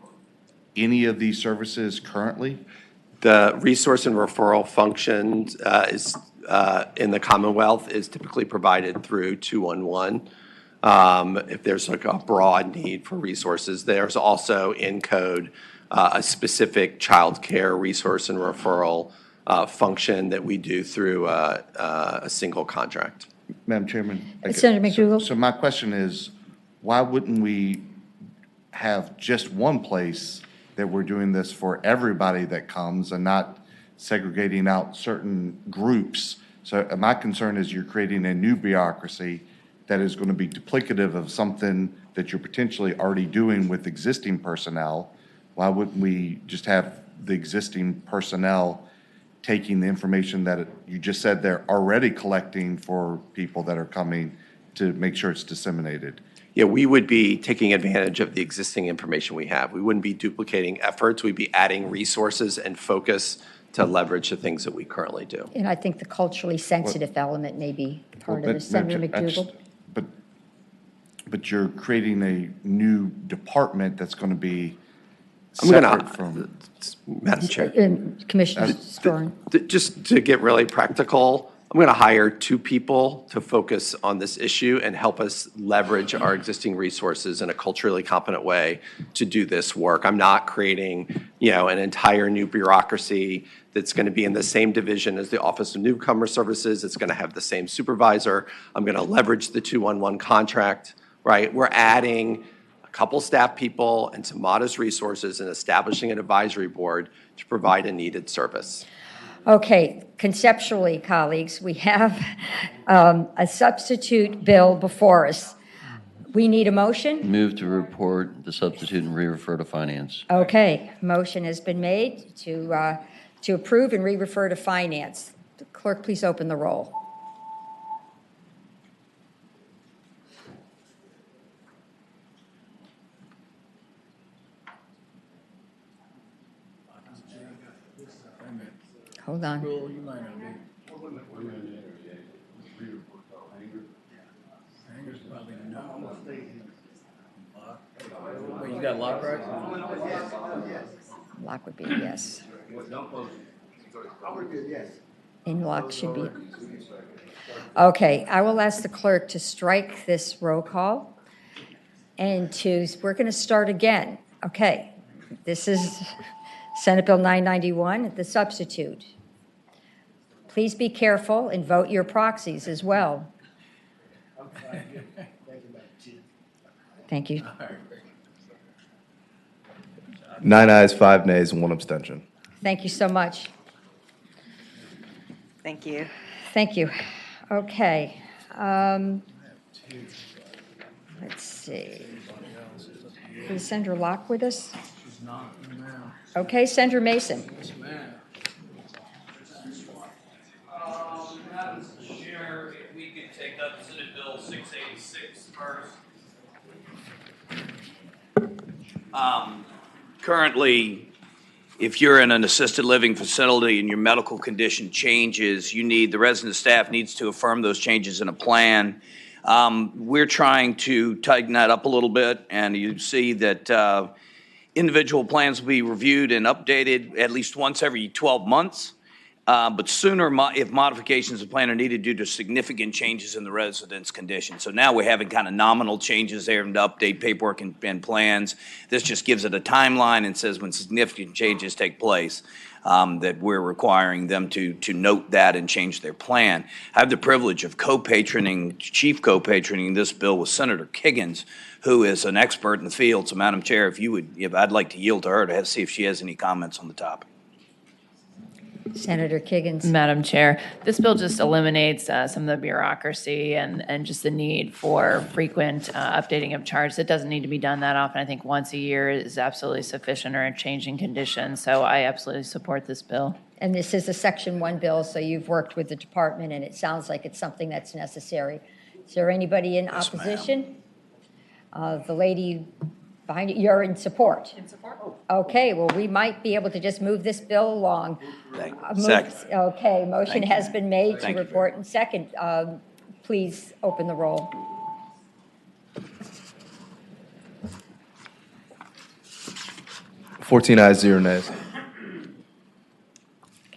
any of these services currently? The resource and referral function is in the Commonwealth is typically provided through 211. If there's like a broad need for resources, there's also in code a specific child care resource and referral function that we do through a single contract. Madam Chairman? Senator McDougal. So my question is, why wouldn't we have just one place that we're doing this for everybody that comes and not segregating out certain groups? So my concern is you're creating a new bureaucracy that is going to be duplicative of something that you're potentially already doing with existing personnel. Why wouldn't we just have the existing personnel taking the information that you just said they're already collecting for people that are coming to make sure it's disseminated? Yeah, we would be taking advantage of the existing information we have. We wouldn't be duplicating efforts. We'd be adding resources and focus to leverage the things that we currently do. And I think the culturally sensitive element may be part of this. Senator McDougal? But you're creating a new department that's going to be I'm gonna- separate from. Madam Chair. Commissioner Storin. Just to get really practical, I'm going to hire 2 people to focus on this issue and help us leverage our existing resources in a culturally competent way to do this work. I'm not creating, an entire new bureaucracy that's going to be in the same division as the Office of Newcomer Services. It's going to have the same supervisor. I'm going to leverage the 2-on-1 contract, right? We're adding a couple staff people and some modest resources and establishing an advisory board to provide a needed service. Okay, conceptually, colleagues, we have a substitute bill before us. We need a motion? Move to report the substitute and re-refer to finance. Okay, motion has been made to approve and re-refer to finance. Clerk, please open the roll. Hold on. You got lock right? Lock would be a yes. And lock should be. Okay, I will ask the clerk to strike this roll call and we're going to start again. Okay, this is Senate Bill 991, the substitute. Please be careful and vote your proxies as well. Thank you. 9 ayes, 5 nays, and 1 abstention. Thank you so much. Thank you. Thank you. Okay. Let's see. Is Senator Locke with us? Okay, Senator Mason. Madam Chair, if we could take up Senate Bill 686 first. Currently, if you're in an assisted living facility and your medical condition changes, the resident staff needs to affirm those changes in a plan. We're trying to tighten that up a little bit, and you see that individual plans will be reviewed and updated at least once every 12 months. But sooner, if modifications of plan are needed due to significant changes in the resident's condition. So now we're having kind of nominal changes there to update paperwork and plans. This just gives it a timeline and says when significant changes take place, that we're requiring them to note that and change their plan. I have the privilege of chief co-patroning this bill with Senator Kiggins, who is an expert in the field. So Madam Chair, I'd like to yield to her to see if she has any comments on the topic. Senator Kiggins. Madam Chair, this bill just eliminates some of the bureaucracy and just the need for frequent updating of charts. It doesn't need to be done that often. I think once a year is absolutely sufficient or in changing conditions. So I absolutely support this bill. And this is a Section 1 bill, so you've worked with the department, and it sounds like it's something that's necessary. Is there anybody in opposition? The lady behind you, you're in support? In support. Okay, well, we might be able to just move this bill along. Second. Okay, motion Thank you. has been made to Thank you. report in second. Please open the roll. Fourteen ayes, 0 nays.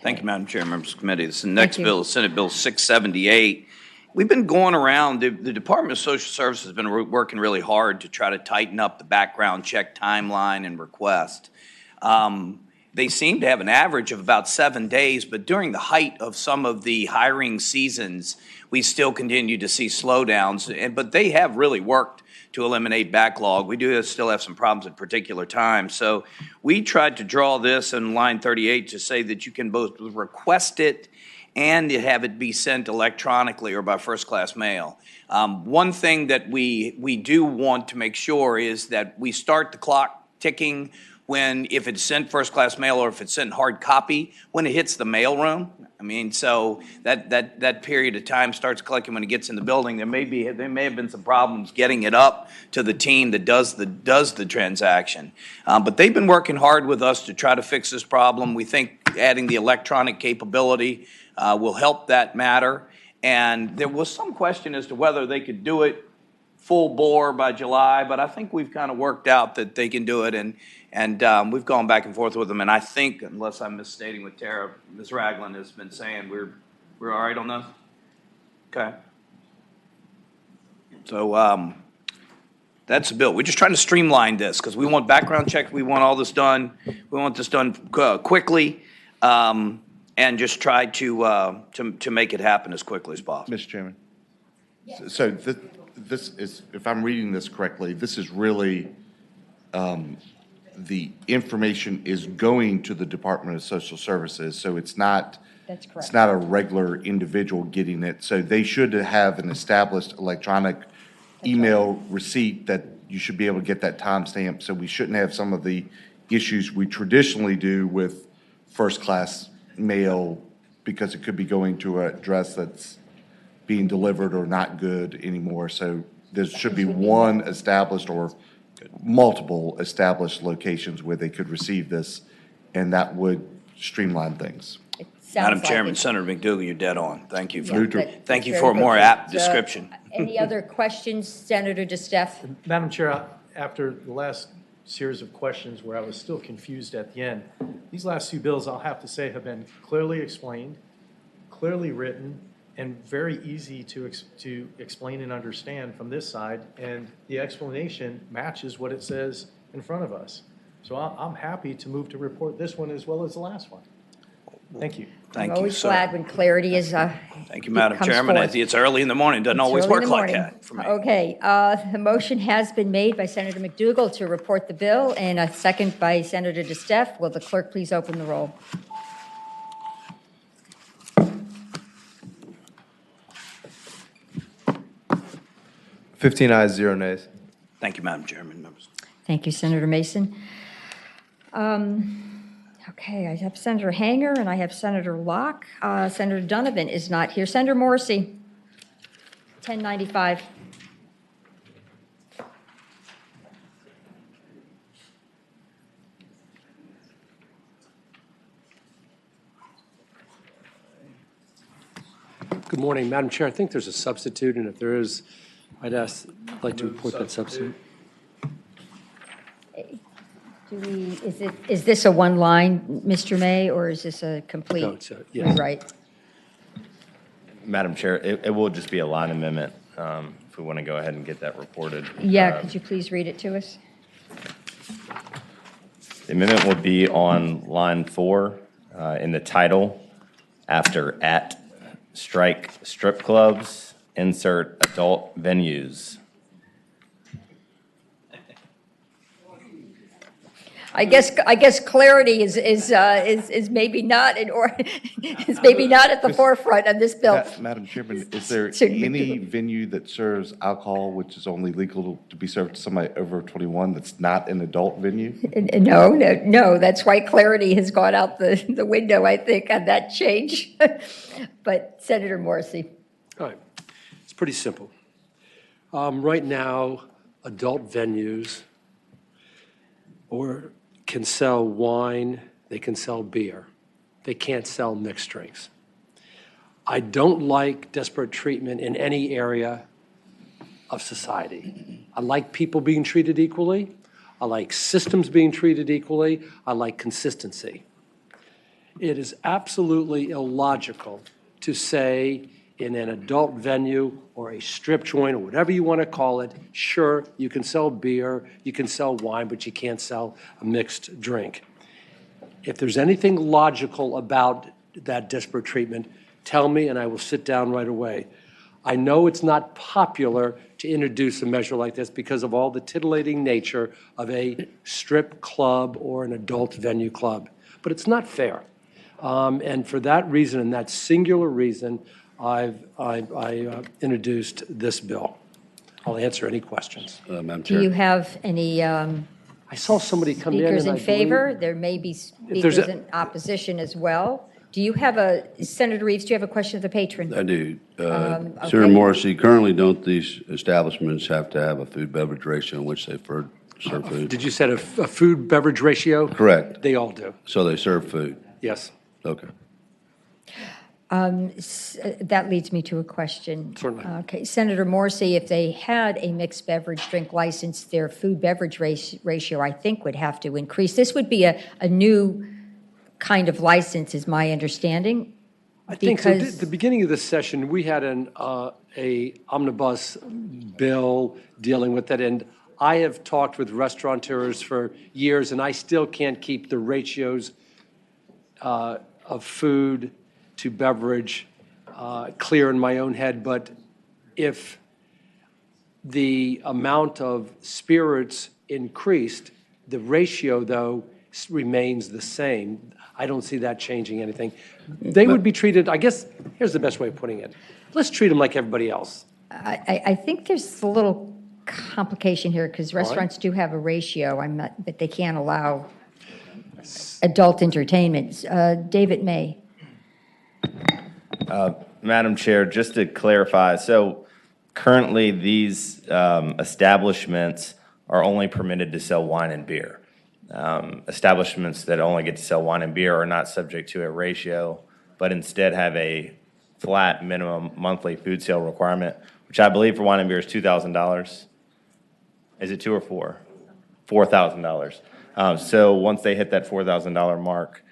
Thank you, Madam Chair, members of the committee. The next you. bill is Senate Bill 678. We've been going around, the Department of Social Services has been working really hard to try to tighten up the background check timeline and request. They seem to have an average of about 7 days, but during the height of some of the hiring seasons, we still continue to see slowdowns, but they have really worked to eliminate backlog. We do still have some problems at particular times. So we tried to draw this in line 38 to say that you can both request it and have it be sent electronically or by first-class mail. One thing that we do want to make sure is that we start the clock ticking if it's sent first-class mail or if it's sent hard copy, when it hits the mailroom. I mean, so that period of time starts collecting when it gets in the building. There may have been some problems getting it up to the team that does the transaction. But they've been working hard with us to try to fix this problem. We think adding the electronic capability will help that matter. And there was some question as to whether they could do it full bore by July, but I think we've kind of worked out that they can do it, and we've gone back and forth with them. And I think, unless I'm misstating what Tara, Ms. Ragland has been saying, we're all right on this? Okay. So that's the bill. We're just trying to streamline this because we want background checks. We want all this done. We want this done quickly, and just try to make it happen as quickly as possible. Mr. Chairman? So this is, if I'm reading this correctly, this is really, the information is going to the Department of Social Services, so it's not. That's correct. It's not a regular individual getting it, so they should have an established electronic email receipt that you should be able to get that timestamp, so we shouldn't have some of the issues we traditionally do with first-class mail, because it could be going to an address that's being delivered or not good anymore. So there should be one established or multiple established locations where they could receive this, and that would streamline things. Madam Chairman, Senator McDougal, you're dead on. Thank you for, Yeah, thank you that's for a very more good. apt description. Any other questions, Senator DeSteph? Madam Chair, after the last series of questions where I was still confused at the end, these last two bills, I'll have to say, have been clearly explained, clearly written, and very easy to explain and understand from this side, and the explanation matches what it says in front of us. So I'm happy to move to report this one as well as the last one. Thank you. Thank I'm you, always sir. glad when clarity is, Thank you, Madam comes Chairman. forth. It's early in the morning. Doesn't It's always early in work the like morning. that for me. Okay, the motion has been made by Senator McDougal to report the bill, and a second by Senator DeSteph. Will the clerk please open the roll? 15 ayes, 0 nays. Thank you, Madam Chairman, members. Thank you, Senator Mason. Okay, I have Senator Hanger and I have Senator Locke. Senator Donovan is not here. Senator Morrissey, 1095. Good morning, Madam Chair. I think there's a substitute, and if there is, I'd like to report that substitute. Is this a one line, Mr. May, or is this a complete? No, it's yes. Right. Madam Chair, it will just be a line amendment, if we want to go ahead and get that reported. Yeah, could you please read it to us? The amendment will be on line 4, in the title, after "at strike strip clubs," insert "adult venues." I guess clarity is maybe not is maybe not at the forefront on this bill. Madam Chairman, is there So- any venue that serves alcohol which is only legal to be served to somebody over 21 that's not an adult venue? No, that's why clarity has gone out the window, I think, on that change. But Senator Morrissey. All right. It's pretty simple. Right now, adult venues can sell wine, they can sell beer. They can't sell mixed drinks. I don't like disparate treatment in any area of society. I like people being treated equally. I like systems being treated equally. I like consistency. It is absolutely illogical to say in an adult venue or a strip joint or whatever you want to call it, sure, you can sell beer, you can sell wine, but you can't sell a mixed drink. If there's anything logical about that disparate treatment, tell me and I will sit down right away. I know it's not popular to introduce a measure like this because of all the titillating nature of a strip club or an adult venue club, but it's not fair. And for that reason, and that singular reason, I introduced this bill. I'll answer any questions. Madam Do Chair. you have any I saw somebody come in speakers and in favor. There may be there's speakers a- in opposition as well. Do you have Senator Reeves, do you have a question of the patron? I do. Okay. Senator Morrissey, currently don't these establishments have to have a food beverage ratio in which they serve food? Did you say a food beverage ratio? Correct. They all do, So they serve food? yes. Okay. That leads me to a question. Certainly. Okay, Senator Morrissey, if they had a mixed beverage drink license, their food beverage ratio, I think, would have to increase. This would be a new kind of license, is my understanding. I think so. At Because- the beginning of this session, we had a omnibus bill dealing with it, and I have talked with restaurateurs for years, and I still can't keep the ratios of food to beverage clear in my own head, but if the amount of spirits increased, the ratio, though, remains the same. I don't see that changing anything. They would be treated, I guess, here's the best way of putting it. Let's treat them like everybody else. I think there's a little complication here because right. restaurants do have a ratio, but they can't allow adult entertainment. David May. Madam Chair, just to clarify, so currently these establishments are only permitted to sell wine and beer. Establishments that only get to sell wine and beer are not subject to a ratio, but instead have a flat minimum monthly food sale requirement, which I believe for wine and beer is $2,000. Is it 2 or 4? $4,000. So once they hit that $4,000 mark,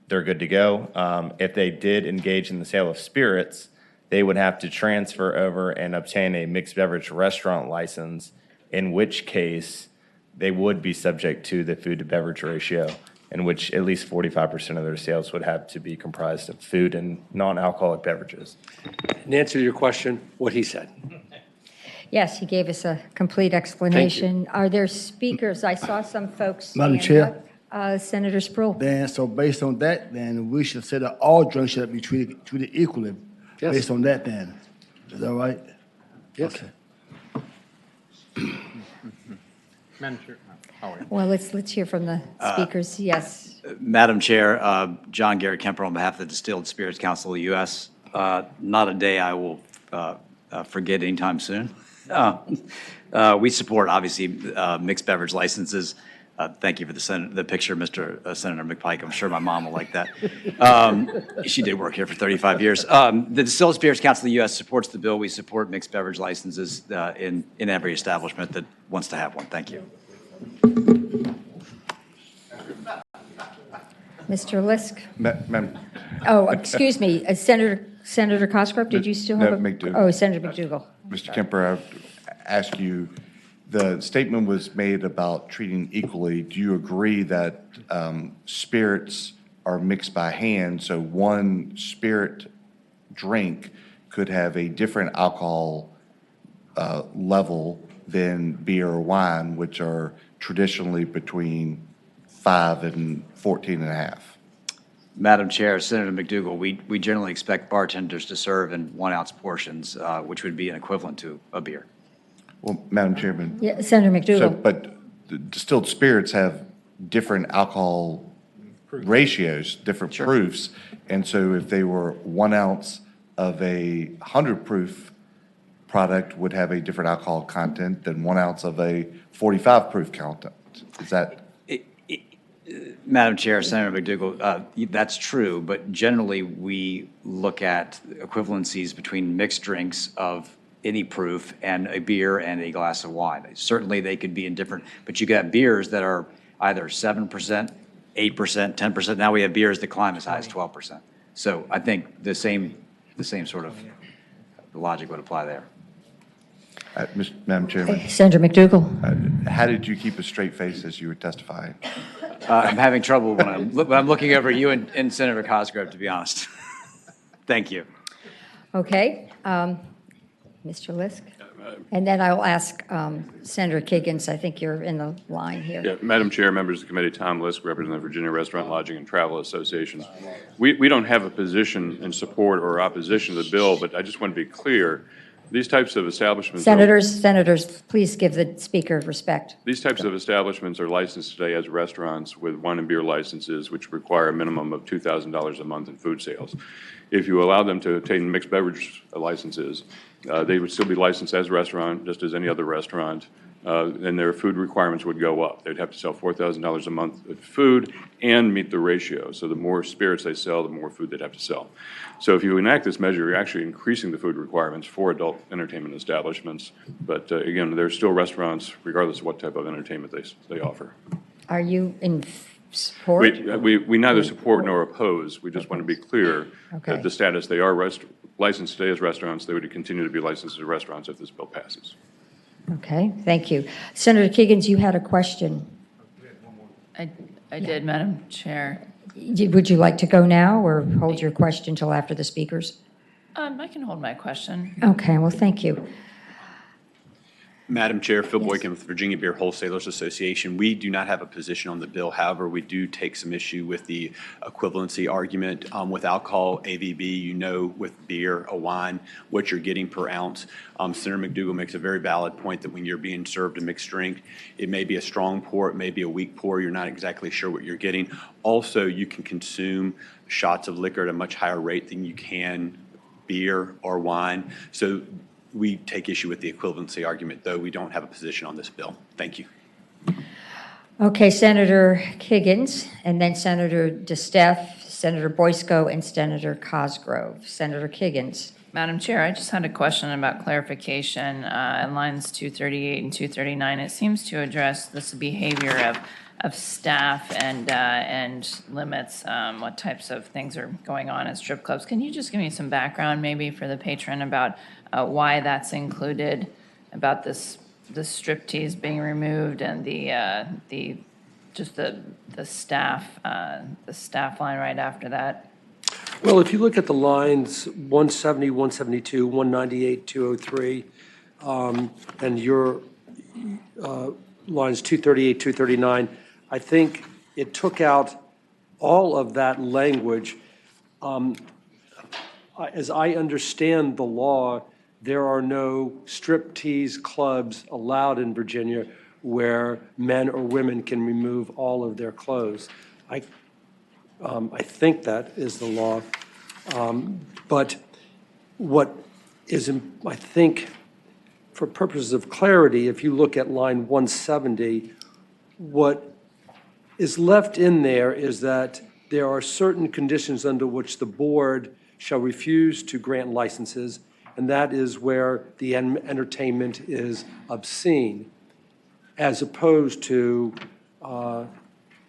they're good to go. If they did engage in the sale of spirits, they would have to transfer over and obtain a mixed beverage restaurant license, in which case they would be subject to the food to beverage ratio, in which at least 45% of their sales would have to be comprised of food and non-alcoholic beverages. In answer to your question, what he said. Yes, he gave us a complete explanation. Are there speakers? I saw some folks Madam stand Chair? up. Senator Sproul. Then, so based on that, then we should say that all drinks should be treated equally. Yes. Based on that, then. Is that right? Yes. Okay. Madam Chair, Well, let's hear from the speakers. Yes. Madam Chair, John Garrett Kemper on behalf of the Distilled Spirits Council of the U.S. Not a day I will forget anytime soon. We support, obviously, mixed beverage licenses. Thank you for the picture, Mr. Senator McPike. I'm sure my mom will like that. She did work here for 35 years. The Distilled Spirits Council of the U.S. supports the bill. We support mixed beverage licenses in every establishment that wants to have one. Thank you. Mr. Lisk. Madam. Oh, excuse me, Senator Cosgrove, did you still have a? McDougal. Oh, Senator McDougal. Mr. Kemper, I ask you, the statement was made about treating equally. Do you agree that spirits are mixed by hand, so one spirit drink could have a different alcohol level than beer or wine, which are traditionally between 5 and 14 and a half? Madam Chair, Senator McDougal, we generally expect bartenders to serve in 1 ounce portions, which would be an equivalent to a beer. Well, Madam Chairman. Yeah, Senator McDougal. So, but the distilled spirits have different alcohol ratios, different proofs. And so if they were 1 ounce of a 100 proof product would have a different alcohol content than 1 ounce of a 45 proof content. Is that? Madam Chair, Senator McDougal, that's true, but generally we look at equivalencies between mixed drinks of any proof and a beer and a glass of wine. Certainly they could be in different, but you got beers that are either 7%, 8%, 10%. Now we have beers that climb as high as 12%. So I think the same sort of logic would apply there. Madam Chairman. Senator McDougal. How did you keep a straight face as you were testifying? I'm having trouble when I'm looking over you and Senator Cosgrove, to be honest. Thank you. Okay, Mr. Lisk. And then I'll ask Senator Kiggins. I think you're in the line here. Yeah, Madam Chair, members of the committee, Tom Lisk, representing the Virginia Restaurant, Lodging, and Travel Association. We don't have a position in support or opposition to the bill, but I just want to be clear These types of establishments. Senators, please give the speaker respect. These types of establishments are licensed today as restaurants with wine and beer licenses, which require a minimum of $2,000 a month in food sales. If you allow them to obtain mixed beverage licenses, they would still be licensed as a restaurant, just as any other restaurant, and their food requirements would go up. They'd have to sell $4,000 a month of food and meet the ratio. So the more spirits they sell, the more food they'd have to sell. So if you enact this measure, you're actually increasing the food requirements for adult entertainment establishments. But again, they're still restaurants regardless of what type of entertainment they offer. Are you in support? We neither support nor oppose. We just want to be clear Okay. that the status, they are licensed today as restaurants. They would continue to be licensed as restaurants if this bill passes. Okay, thank you. Senator Kiggins, you had a question. I did, Madam Chair. Would you like to go now or hold your question till after the speakers? I can hold my question. Okay, well, thank you. Madam Chair, Phil Boykin with Virginia Beer Wholesalers Association. We do not have a position on the bill. However, we do take some issue with the equivalency argument. With alcohol, ABV, you know with beer, a wine, what you're getting per ounce. Senator McDougall makes a very valid point that when you're being served a mixed drink, it may be a strong pour, it may be a weak pour. You're not exactly sure what you're getting. Also, you can consume shots of liquor at a much higher rate than you can beer or wine. So we take issue with the equivalency argument, though we don't have a position on this bill. Thank you. Okay, Senator Kiggins, and then Senator DeStef, Senator Boysko, and Senator Cosgrove. Senator Kiggins. Madam Chair, I just had a question about clarification in lines 238 and 239. It seems to address this behavior of staff and limits what types of things are going on at strip clubs. Can you just give me some background maybe for the patron about why that's included, about the striptease being removed and the staff line right after that? Well, if you look at the lines 170, 172, 198, 203, and your lines 238, 239, I think it took out all of that language. As I understand the law, there are no striptease clubs allowed in Virginia where men or women can remove all of their clothes. I think that is the law. But what is, I think, for purposes of clarity, if you look at line 170, what is left in there is that there are certain conditions under which the board shall refuse to grant licenses, and that is where the entertainment is obscene, as opposed to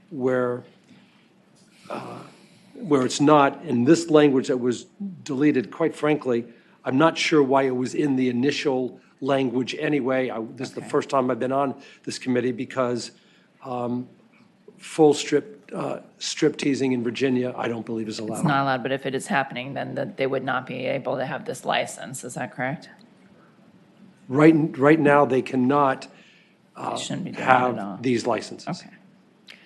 where it's not. In this language that was deleted, quite frankly, I'm not sure why it was in the initial language anyway. This is the first time I've been on this committee because full strip teasing in Virginia, I don't believe is allowed. It's not allowed, but if it is happening, then they would not be able to have this license. Is that correct? Right now, they cannot shouldn't be doing it at all. have these licenses. Okay.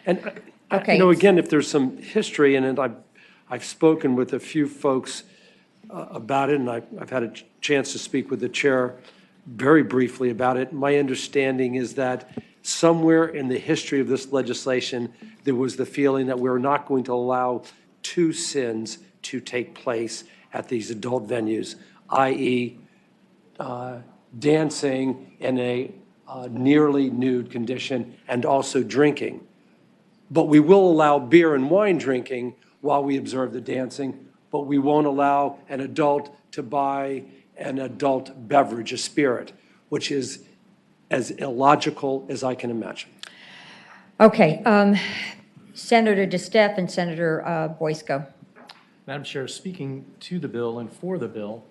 And, Okay. you know, again, if there's some history in it, I've spoken with a few folks about it, and I've had a chance to speak with the chair very briefly about it. My understanding is that somewhere in the history of this legislation, there was the feeling that we're not going to allow two sins to take place at these adult venues, i.e., dancing in a nearly nude condition and also drinking. But we will allow beer and wine drinking while we observe the dancing, but we won't allow an adult to buy an adult beverage, a spirit, which is as illogical as I can imagine. Okay, Senator DeStef and Senator Boysko. Madam Chair, speaking to the bill and for the bill,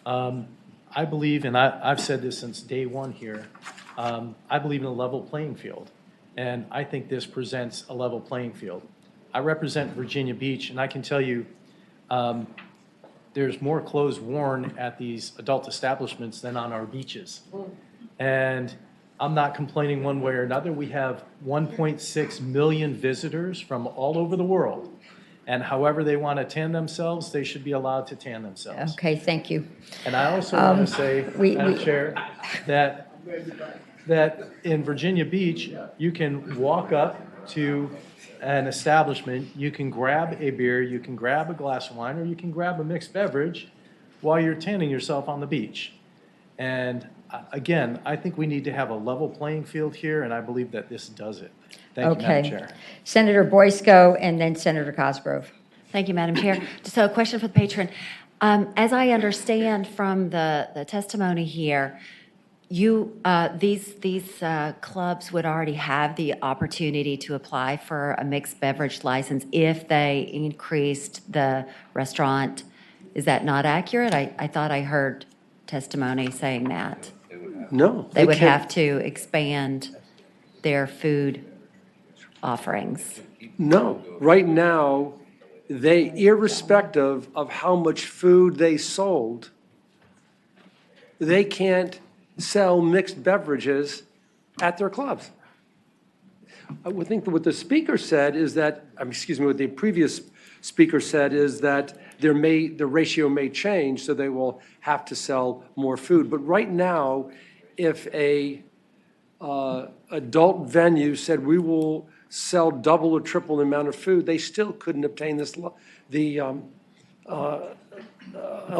I believe, and I've said this since day one here, I believe in a level playing field. And I think this presents a level playing field. I represent Virginia Beach, and I can tell you there's more clothes worn at these adult establishments than on our beaches. And I'm not complaining one way or another. We have 1.6 million visitors from all over the world. And however they want to tan themselves, they should be allowed to tan themselves. Okay, thank you. And I also want to say, Madam we- Chair, that in Virginia Beach, you can walk up to an establishment, you can grab a beer, you can grab a glass of wine, or you can grab a mixed beverage while you're tanning yourself on the beach. And again, I think we need to have a level playing field here, and I believe that this does it. Thank you, Madam Okay. Chair. Senator Boysko and then Senator Cosgrove. Thank you, Madam Chair. So a question for the patron. As I understand from the testimony here, these clubs would already have the opportunity to apply for a mixed beverage license if they increased the restaurant. Is that not accurate? I thought I heard testimony saying that. No. They would can't. have to expand their food offerings. No. Right now, they, irrespective of how much food they sold, they can't sell mixed beverages at their clubs. I would think that what the speaker said is that, excuse me, what the previous speaker said is that the ratio may change, so they will have to sell more food. But right now, if a adult venue said we will sell double or triple the amount of food, they still couldn't obtain a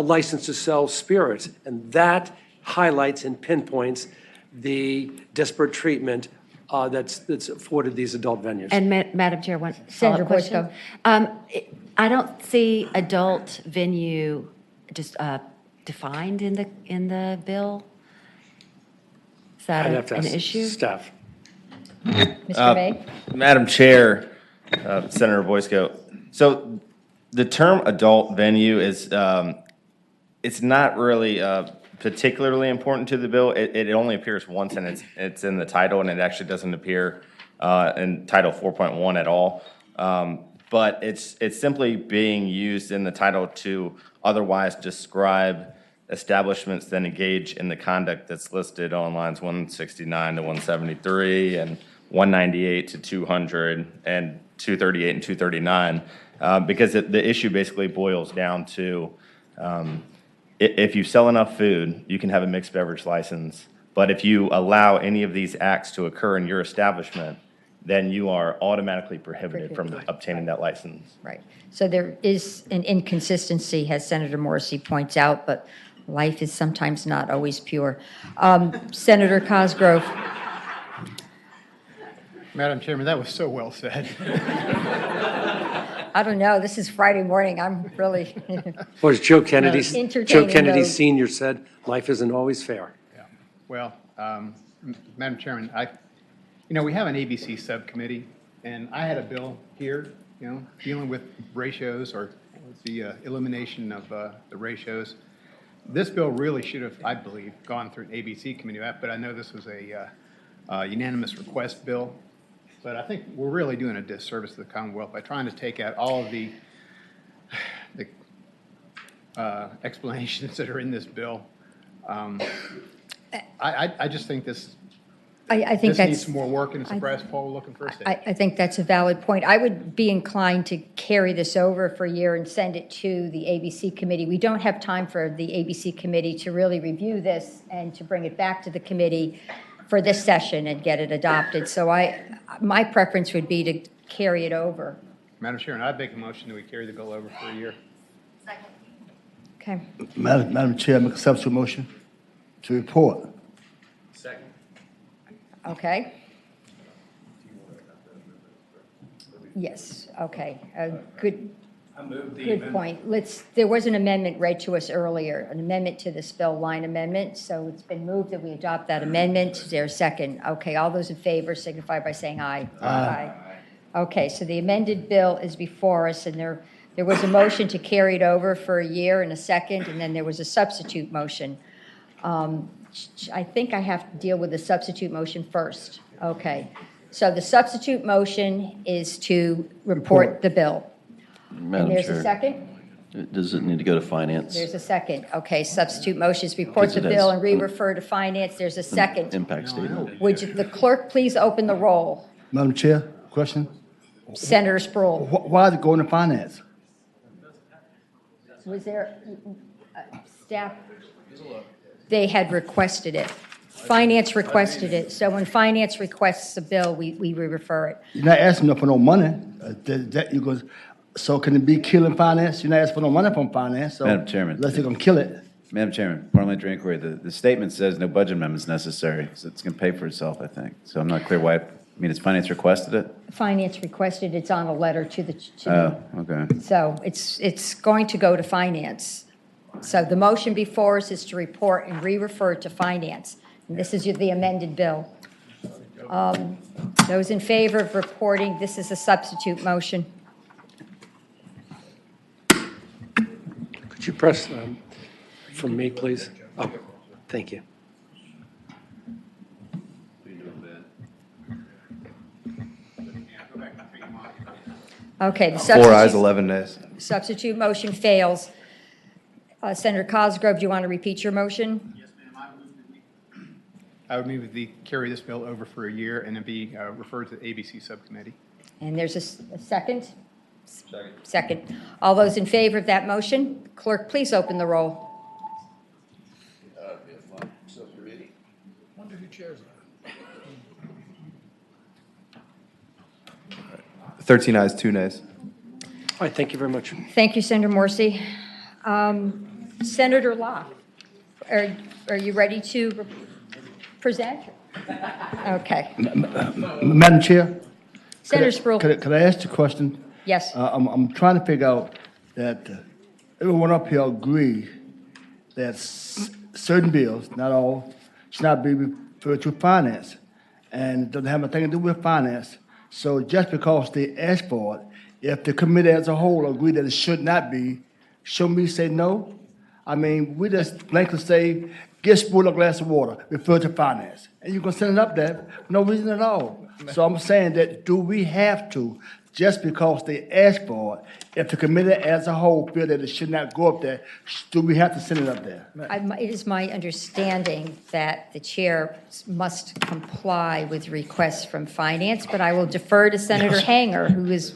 license to sell spirits. And that highlights and pinpoints the disparate treatment that's afforded these adult venues. And Madam Chair, one Senator follow-up question. I don't see adult venue just defined in the bill. Is that I'd have to an ask issue? staff. Mr. May? Madam Chair, Senator Boysko, so the term adult venue is, it's not really particularly important to the bill. It only appears once, and it's in the title, and it actually doesn't appear in Title 4.1 at all. But it's simply being used in the title to otherwise describe establishments that engage in the conduct that's listed on lines 169 to 173 and 198 to 200 and 238 and 239, because the issue basically boils down to if you sell enough food, you can have a mixed beverage license. But if you allow any of these acts to occur in your establishment, then you are automatically prohibited from obtaining that license. Right. So there is an inconsistency, as Senator Morrissey points out, but life is sometimes not always pure. Senator Cosgrove. Madam Chairman, that was so well said. I don't know, this is Friday morning, I'm really Or as Joe Kennedy entertaining mode. Sr. said, life isn't always fair. Well, Madam Chairman, we have an ABC subcommittee, and I had a bill here, dealing with ratios or the elimination of the ratios. This bill really should have, I believe, gone through an ABC committee, but I know this was a unanimous request bill. But I think we're really doing a disservice to the Commonwealth by trying to take out all of the explanations that are in this bill. I just think this needs needs more work, and it's a brass pole looking for a stick. I think that's a valid point. I would be inclined to carry this over for a year and send it to the ABC committee. We don't have time for the ABC committee to really review this and to bring it back to the committee for this session and get it adopted. So my preference would be to carry it over. Madam Chair, and I'd make a motion that we carry the bill over for a year. Okay. Madam Chair, make a substitute motion to report. Second. Okay. Yes, okay. Good point. There was an amendment read to us earlier, an amendment to this bill, line amendment. So it's been moved that we adopt that amendment. Is there a second? Okay, all those in favor signify by saying aye. Aye. Okay, so the amended bill is before us, and there was a motion to carry it over for a year and a second, and then there was a substitute motion. I think I have to deal with the substitute motion first. Okay, so the substitute motion is to report the bill. Madam And there's Chair, a second? does it need to go to finance? There's a second. Okay, substitute motions, report the Because it bill has and re-refer to finance. There's a second. Impact statement. Would the clerk please open the roll? Madam Chair, question? Senator Sproul. Why is it going to finance? Was there, staff, they had requested it. Finance requested it. So when finance requests a bill, we refer it. You're not asking them for no money. So can it be killing finance? You're not asking for no money from finance, so. Madam Chairman. Unless they're gonna kill it. Madam Chairman, parliamentary inquiry, the statement says no budget amendment is necessary, so it's going to pay for itself, I think. So I'm not clear why, has finance requested it? Finance requested, it's on a letter to the. Oh, okay. So it's going to go to finance. So the motion before us is to report and re-refer to finance. And this is the amended bill. Those in favor of reporting, this is a substitute motion. Could you press from me, please? Oh, thank you. Okay, the 4 ayes, substitute, 11 nays. substitute motion fails. Senator Cosgrove, do you want to repeat your motion? I would move that we carry this bill over for a year and then be referred to the ABC subcommittee. And there's a second? Second. All those in favor of that motion? Clerk, please open the roll. Wonder who chairs that. 13 ayes, 2 nays. All right, thank you very much. Thank you, Senator Morsi. Senator Locke, are you ready to present? Okay. Madam Chair? Senator Sproul. Could I ask you a question? Yes. I'm trying to figure out that everyone up here agree that certain bills, not all, should not be referred to finance. And it doesn't have anything to do with finance. So just because they ask for it, if the committee as a whole agree that it should not be, should we say no? I mean, we just blankly say, get spoiled a glass of water, refer to finance. And you can send it up there for no reason at all. So I'm saying that, do we have to, just because they ask for it, if the committee as a whole feel that it should not go up there, do we have to send it up there? It is my understanding that the chair must comply with requests from finance, but I will defer to Senator Hanger, who has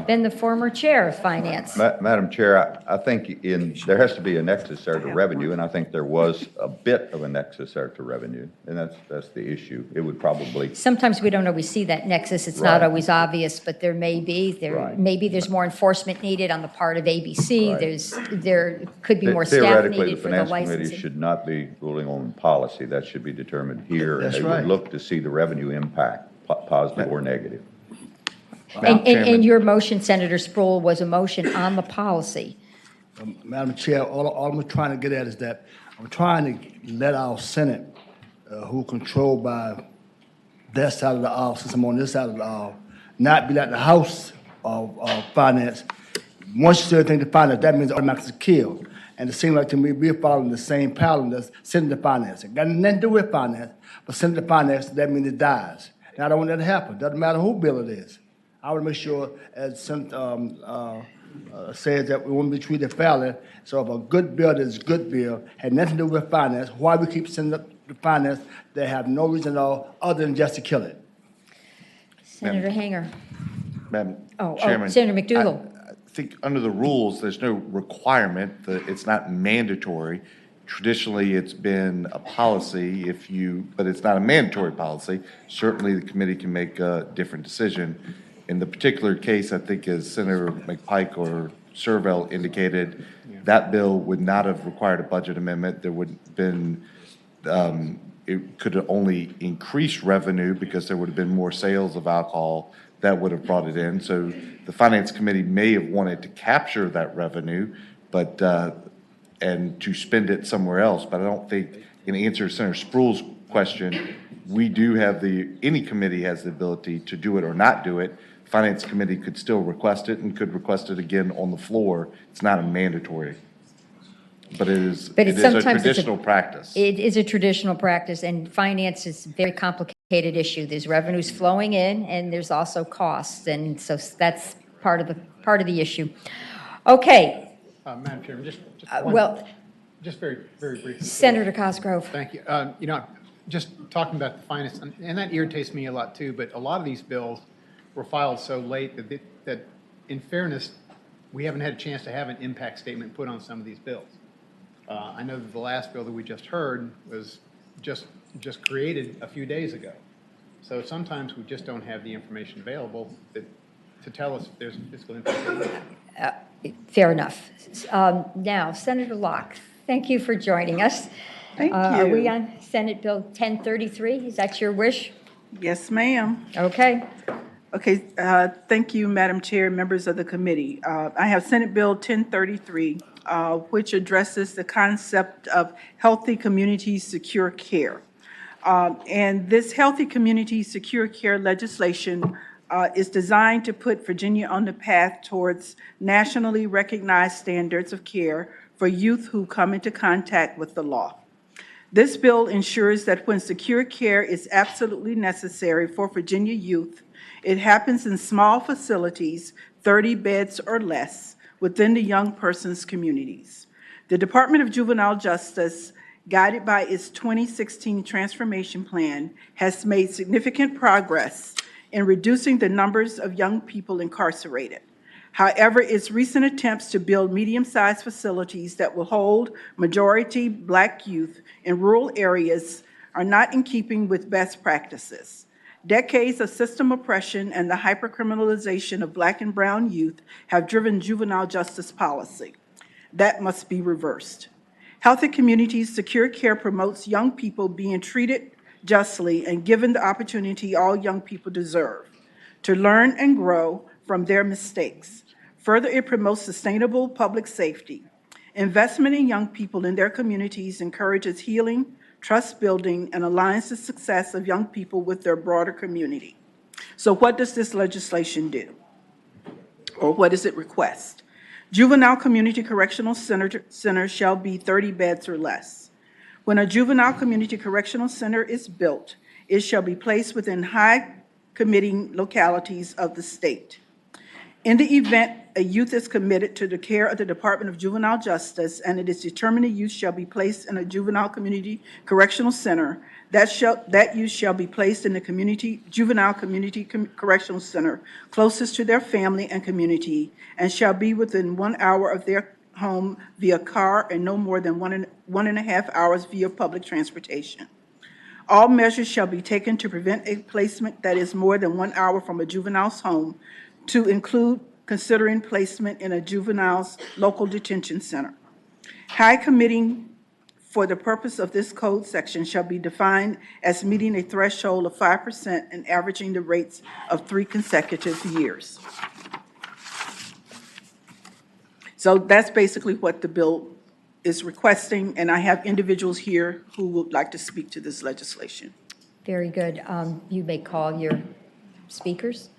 been the former chair of finance. Madam Chair, I think there has to be a nexus there to revenue, and I think there was a bit of a nexus there to revenue, and that's the issue. It would probably. Sometimes we don't always see that nexus. It's not always obvious, but there may be. Maybe there's more enforcement needed on the part of ABC. Right. There could be more staff needed for the Theoretically, the Finance Committee licensing. should not be ruling on policy. That should be determined here. That's And they right. would look to see the revenue impact, positive or negative. And your motion, Senator Sproul, was a motion on the policy. Madam Chair, all I'm trying to get at is that I'm trying to let our Senate, who controlled by that side of the aisle, since I'm on this side of the aisle, not be like the House of Finance. Once you say anything to finance, that means automatically killed. And it seems like to me we're following the same pattern that's Senate to finance. It got nothing to do with finance, but Senate to finance, that means it dies. And I don't want that to happen. Doesn't matter who bill it is. I want to make sure, as Senator says, that we want to be treated fairly. So if a good bill is a good bill, had nothing to do with finance, why we keep sending up to finance, they have no reason at all other than just to kill it. Senator Hanger. Madam Oh, Chairman. Senator McDougal. I think under the rules, there's no requirement, that it's not mandatory. Traditionally, it's been a policy but it's not a mandatory policy. Certainly, the committee can make a different decision. In the particular case, I think as Senator McPike or Servell indicated, that bill would not have required a budget amendment. There would have been, it could have only increased revenue because there would have been more sales of alcohol that would have brought it in. So the Finance Committee may have wanted to capture that revenue, but, and to spend it somewhere else. But I don't think, in answer to Senator Sproul's question, we do have any committee has the ability to do it or not do it. Finance Committee could still request it and could request it again on the floor. It's not a mandatory. But it is a traditional practice. It is a traditional practice, and finance is a very complicated issue. There's revenues flowing in, and there's also costs, and so that's part of the issue. Okay. Madam Chairman, just very briefly. Senator Cosgrove. Thank you. Just talking about the finance, and that irritates me a lot too, but a lot of these bills were filed so late that in fairness, we haven't had a chance to have an impact statement put on some of these bills. I know that the last bill that we just heard was just created a few days ago. So sometimes we just don't have the information available to tell us if there's a fiscal impact. Fair enough. Now, Senator Locke, thank you for joining us. Thank Are we you. on Senate Bill 1033? Is that your wish? Yes, ma'am. Okay. Okay, thank you, Madam Chair, members of the committee. I have Senate Bill 1033, which addresses the concept of healthy communities, secure care. And this healthy community, secure care legislation is designed to put Virginia on the path towards nationally recognized standards of care for youth who come into contact with the law. This bill ensures that when secure care is absolutely necessary for Virginia youth, it happens in small facilities, 30 beds or less, within the young person's communities. The Department of Juvenile Justice, guided by its 2016 transformation plan, has made significant progress in reducing the numbers of young people incarcerated. However, its recent attempts to build medium-sized facilities that will hold majority Black youth in rural areas are not in keeping with best practices. Decades of system oppression and the hypercriminalization of Black and brown youth have driven juvenile justice policy. That must be reversed. Healthy Communities Secure Care promotes young people being treated justly and given the opportunity all young people deserve to learn and grow from their mistakes. Further, it promotes sustainable public safety. Investment in young people in their communities encourages healing, trust building, and aligns the success of young people with their broader community. So what does this legislation do? Or what does it request? Juvenile Community Correctional Center shall be 30 beds or less. When a juvenile community correctional center is built, it shall be placed within high committing localities of the state. In the event a youth is committed to the care of the Department of Juvenile Justice and it is determined the youth shall be placed in a juvenile community correctional center, that youth shall be placed in the juvenile community correctional center closest to their family and community and shall be within 1 hour of their home via car and no more than 1.5 hours via public transportation. All measures shall be taken to prevent a placement that is more than 1 hour from a juvenile's home, to include considering placement in a juvenile's local detention center. High committing for the purpose of this code section shall be defined as meeting a threshold of 5% and averaging the rates of 3 consecutive years. So that's basically what the bill is requesting, and I have individuals here who would like to speak to this legislation. Very good. You may call your speakers.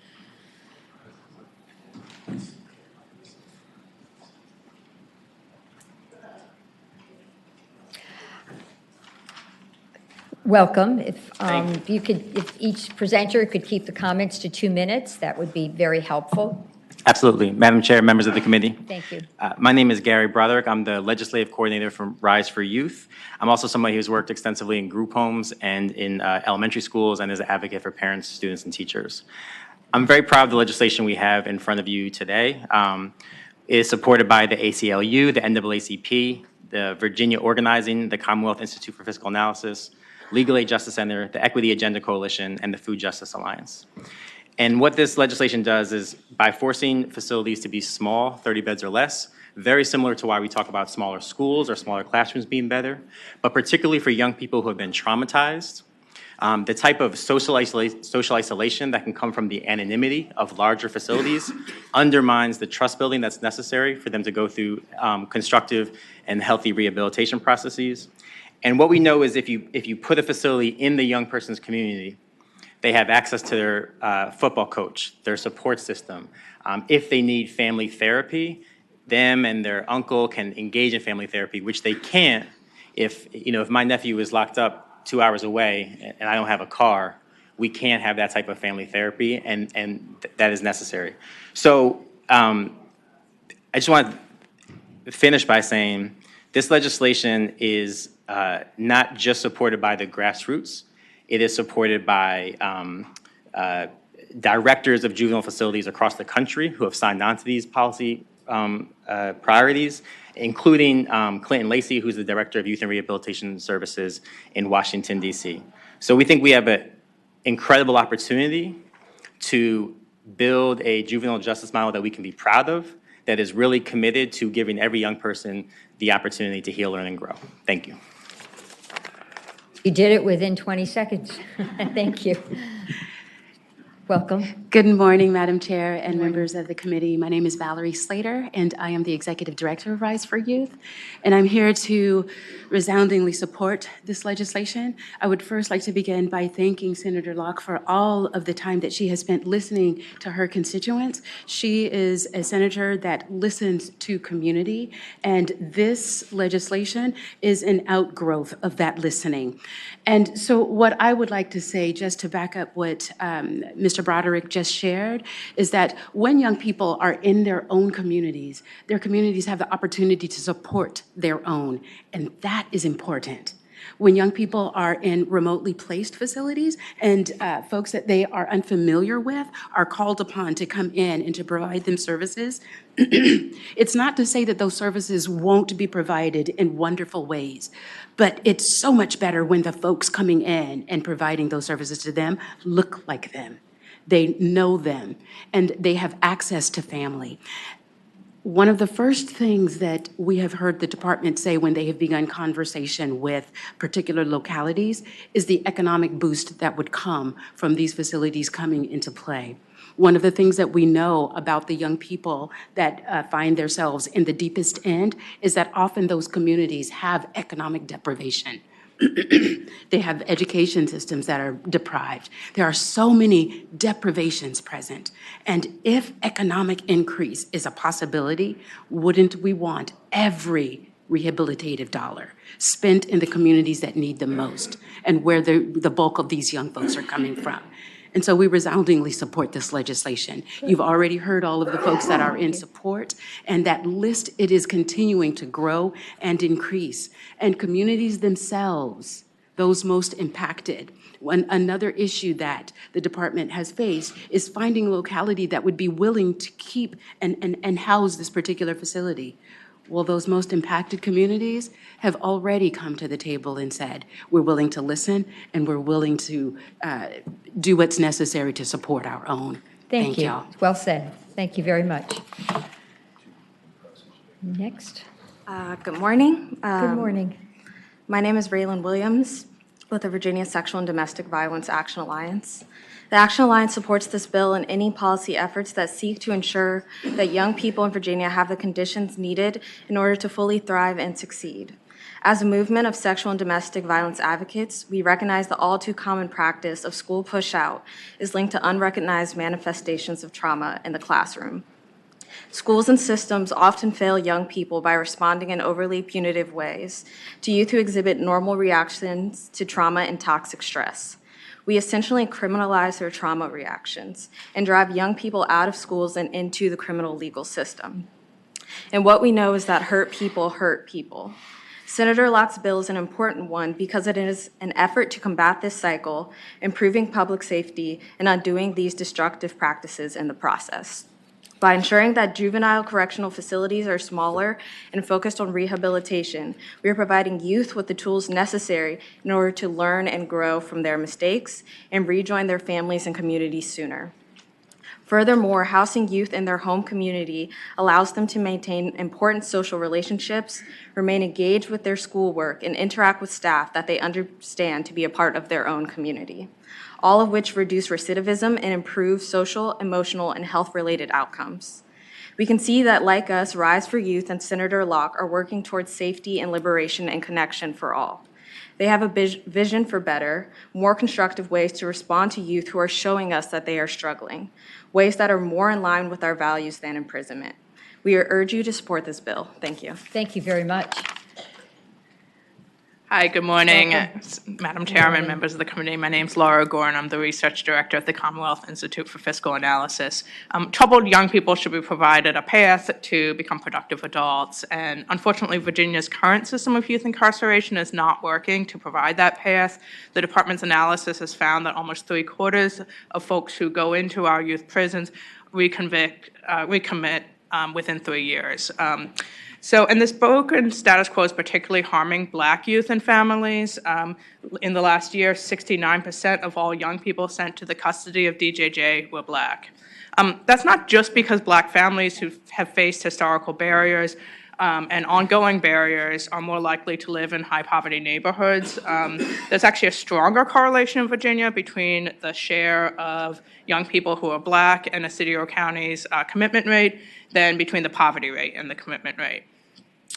Welcome. If each presenter could keep the comments to 2 minutes, that would be very helpful. Absolutely. Madam Chair, members of the committee. Thank you. My name is Gary Broderick. I'm the legislative coordinator from Rise for Youth. I'm also somebody who's worked extensively in group homes and in elementary schools and as an advocate for parents, students, and teachers. I'm very proud of the legislation we have in front of you today. It is supported by the ACLU, the NAACP, the Virginia Organizing, the Commonwealth Institute for Fiscal Analysis, Legal Aid Justice Center, the Equity Agenda Coalition, and the Food Justice Alliance. And what this legislation does is, by forcing facilities to be small, 30 beds or less, very similar to why we talk about smaller schools or smaller classrooms being better, but particularly for young people who have been traumatized, the type of social isolation that can come from the anonymity of larger facilities undermines the trust building that's necessary for them to go through constructive and healthy rehabilitation processes. And what we know is if you put a facility in the young person's community, they have access to their football coach, their support system. If they need family therapy, them and their uncle can engage in family therapy, which they can't if my nephew is locked up 2 hours away and I don't have a car. We can't have that type of family therapy, and that is necessary. So I just want to finish by saying this legislation is not just supported by the grassroots. It is supported by directors of juvenile facilities across the country who have signed on to these policy priorities, including Clinton Lacey, who's the Director of Youth and Rehabilitation Services in Washington, D.C. So we think we have an incredible opportunity to build a juvenile justice model that we can be proud of, that is really committed to giving every young person the opportunity to heal, learn, and grow. Thank you. You did it within 20 seconds. Thank you. Welcome. Good morning, Madam Chair and members of the committee. My name is Valerie Slater, and I am the Executive Director of Rise for Youth. And I'm here to resoundingly support this legislation. I would first like to begin by thanking Senator Locke for all of the time that she has spent listening to her constituents. She is a senator that listens to community, and this legislation is an outgrowth of that listening. And so what I would like to say, just to back up what Mr. Broderick just shared, is that when young people are in their own communities, their communities have the opportunity to support their own, and that is important. When young people are in remotely placed facilities and folks that they are unfamiliar with are called upon to come in and to provide them services, it's not to say that those services won't be provided in wonderful ways, but it's so much better when the folks coming in and providing those services to them look like them. They know them, and they have access to family. One of the first things that we have heard the department say when they have begun conversation with particular localities is the economic boost that would come from these facilities coming into play. One of the things that we know about the young people that find themselves in the deepest end is that often those communities have economic deprivation. They have education systems that are deprived. There are so many deprivations present. And if economic increase is a possibility, wouldn't we want every rehabilitative dollar spent in the communities that need the most and where the bulk of these young folks are coming from? And so we resoundingly support this legislation. You've already heard all of the folks that are in support, and that list, it is continuing to grow and increase. And communities themselves, those most impacted. Another issue that the department has faced is finding locality that would be willing to keep and house this particular facility. Well, those most impacted communities have already come to the table and said, we're willing to listen and we're willing to do what's necessary to support our own. Thank you. Y'all. Well said. Thank you very much. Next. Good morning. Good morning. My name is Raylan Williams with the Virginia Sexual and Domestic Violence Action Alliance. The Action Alliance supports this bill and any policy efforts that seek to ensure that young people in Virginia have the conditions needed in order to fully thrive and succeed. As a movement of sexual and domestic violence advocates, we recognize the all too common practice of school push-out is linked to unrecognized manifestations of trauma in the classroom. Schools and systems often fail young people by responding in overly punitive ways to youth who exhibit normal reactions to trauma and toxic stress. We essentially criminalize their trauma reactions and drive young people out of schools and into the criminal legal system. And what we know is that hurt people hurt people. Senator Locke's bill is an important one because it is an effort to combat this cycle, improving public safety, and undoing these destructive practices in the process. By ensuring that juvenile correctional facilities are smaller and focused on rehabilitation, we are providing youth with the tools necessary in order to learn and grow from their mistakes and rejoin their families and communities sooner. Furthermore, housing youth in their home community allows them to maintain important social relationships, remain engaged with their schoolwork, and interact with staff that they understand to be a part of their own community, all of which reduce recidivism and improve social, emotional, and health-related outcomes. We can see that, like us, Rise for Youth and Senator Locke are working towards safety and liberation and connection for all. They have a vision for better, more constructive ways to respond to youth who are showing us that they are struggling, ways that are more in line with our values than imprisonment. We urge you to support this bill. Thank you. Thank you very much. Hi, good morning, Madam Chairman, members of the committee. My name's Laura Gore, and I'm the Research Director at the Commonwealth Institute for Fiscal Analysis. Troubled young people should be provided a path to become productive adults, and unfortunately, Virginia's current system of youth incarceration is not working to provide that path. The department's analysis has found that almost 3/4 of folks who go into our youth prisons recommit within 3 years. And this broken status quo is particularly harming Black youth and families. In the last year, 69% of all young people sent to the custody of DJJ were Black. That's not just because Black families who have faced historical barriers and ongoing barriers are more likely to live in high-poverty neighborhoods. There's actually a stronger correlation in Virginia between the share of young people who are Black and a city or county's commitment rate than between the poverty rate and the commitment rate.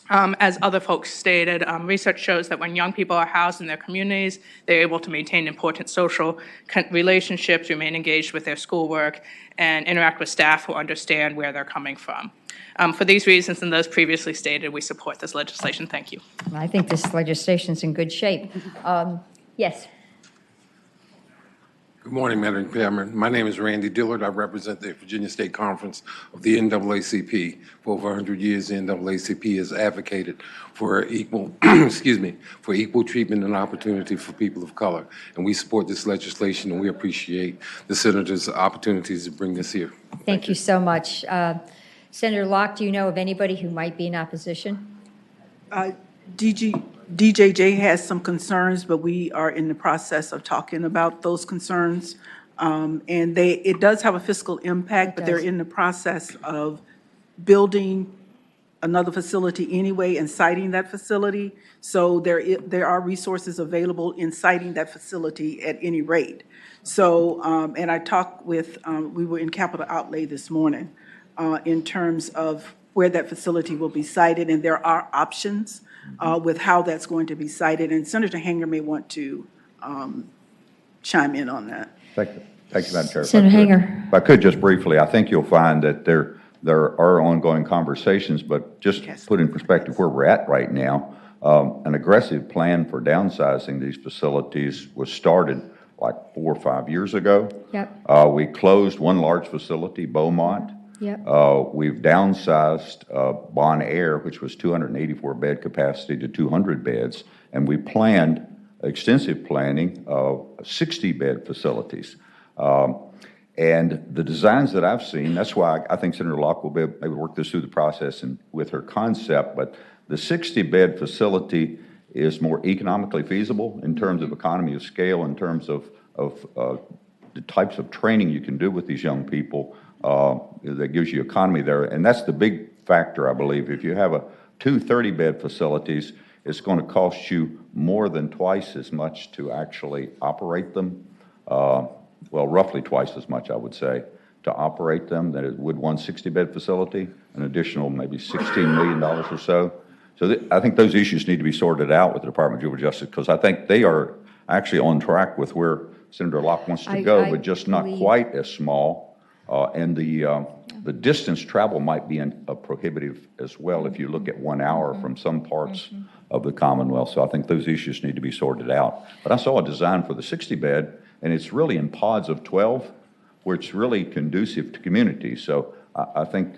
As other folks stated, research shows that when young people are housed in their communities, they're able to maintain important social relationships, remain engaged with their schoolwork, and interact with staff who understand where they're coming from. For these reasons and those previously stated, we support this legislation. Thank you. I think this legislation's in good shape. Yes. Good morning, Madam Chairman. My name is Randy Dillard. I represent the Virginia State Conference of the NAACP. For over 100 years, the NAACP has advocated for equal, for equal treatment and opportunity for people of color. And we support this legislation, and we appreciate the senator's opportunities to bring this here. Thank you so much. Senator Locke, do you know of anybody who might be in opposition? DJJ has some concerns, but we are in the process of talking about those concerns. And it does have a fiscal impact, but they're in the process of building another facility anyway and siting that facility. So there are resources available in siting that facility at any rate. So, and I talked with, we were in capital outlay this morning in terms of where that facility will be sited, and there are options with how that's going to be cited, and Senator Hanger may want to chime in on that. Thank you, Madam Chair. Senator Hanger. If I could just briefly, I think you'll find that there are ongoing conversations, but just put in perspective where we're at right now, an aggressive plan for downsizing these facilities was started like 4 or 5 years ago. Yep. We closed one large facility, Beaumont. Yep. We've downsized Bon Air, which was 284 bed capacity, to 200 beds, and we planned extensive planning of 60 bed facilities. And the designs that I've seen, that's why I think Senator Locke will be able to work this through the process and with her concept, but the 60 bed facility is more economically feasible in terms of economy of scale, in terms of the types of training you can do with these young people. That gives you economy there, and that's the big factor, I believe. If you have two 30-bed facilities, it's going to cost you more than twice as much to actually operate them. Well, roughly twice as much, I would say, to operate them than it would one 60-bed facility, an additional maybe $16 million or so. So I think those issues need to be sorted out with the Department of Juvenile Justice, because I think they are actually on track with where Senator Locke wants to go, but just not quite as small. And the distance travel might be prohibitive as well if you look at 1 hour from some parts of the Commonwealth. So I think those issues need to be sorted out. But I saw a design for the 60-bed, and it's really in pods of 12, where it's really conducive to communities. So I think,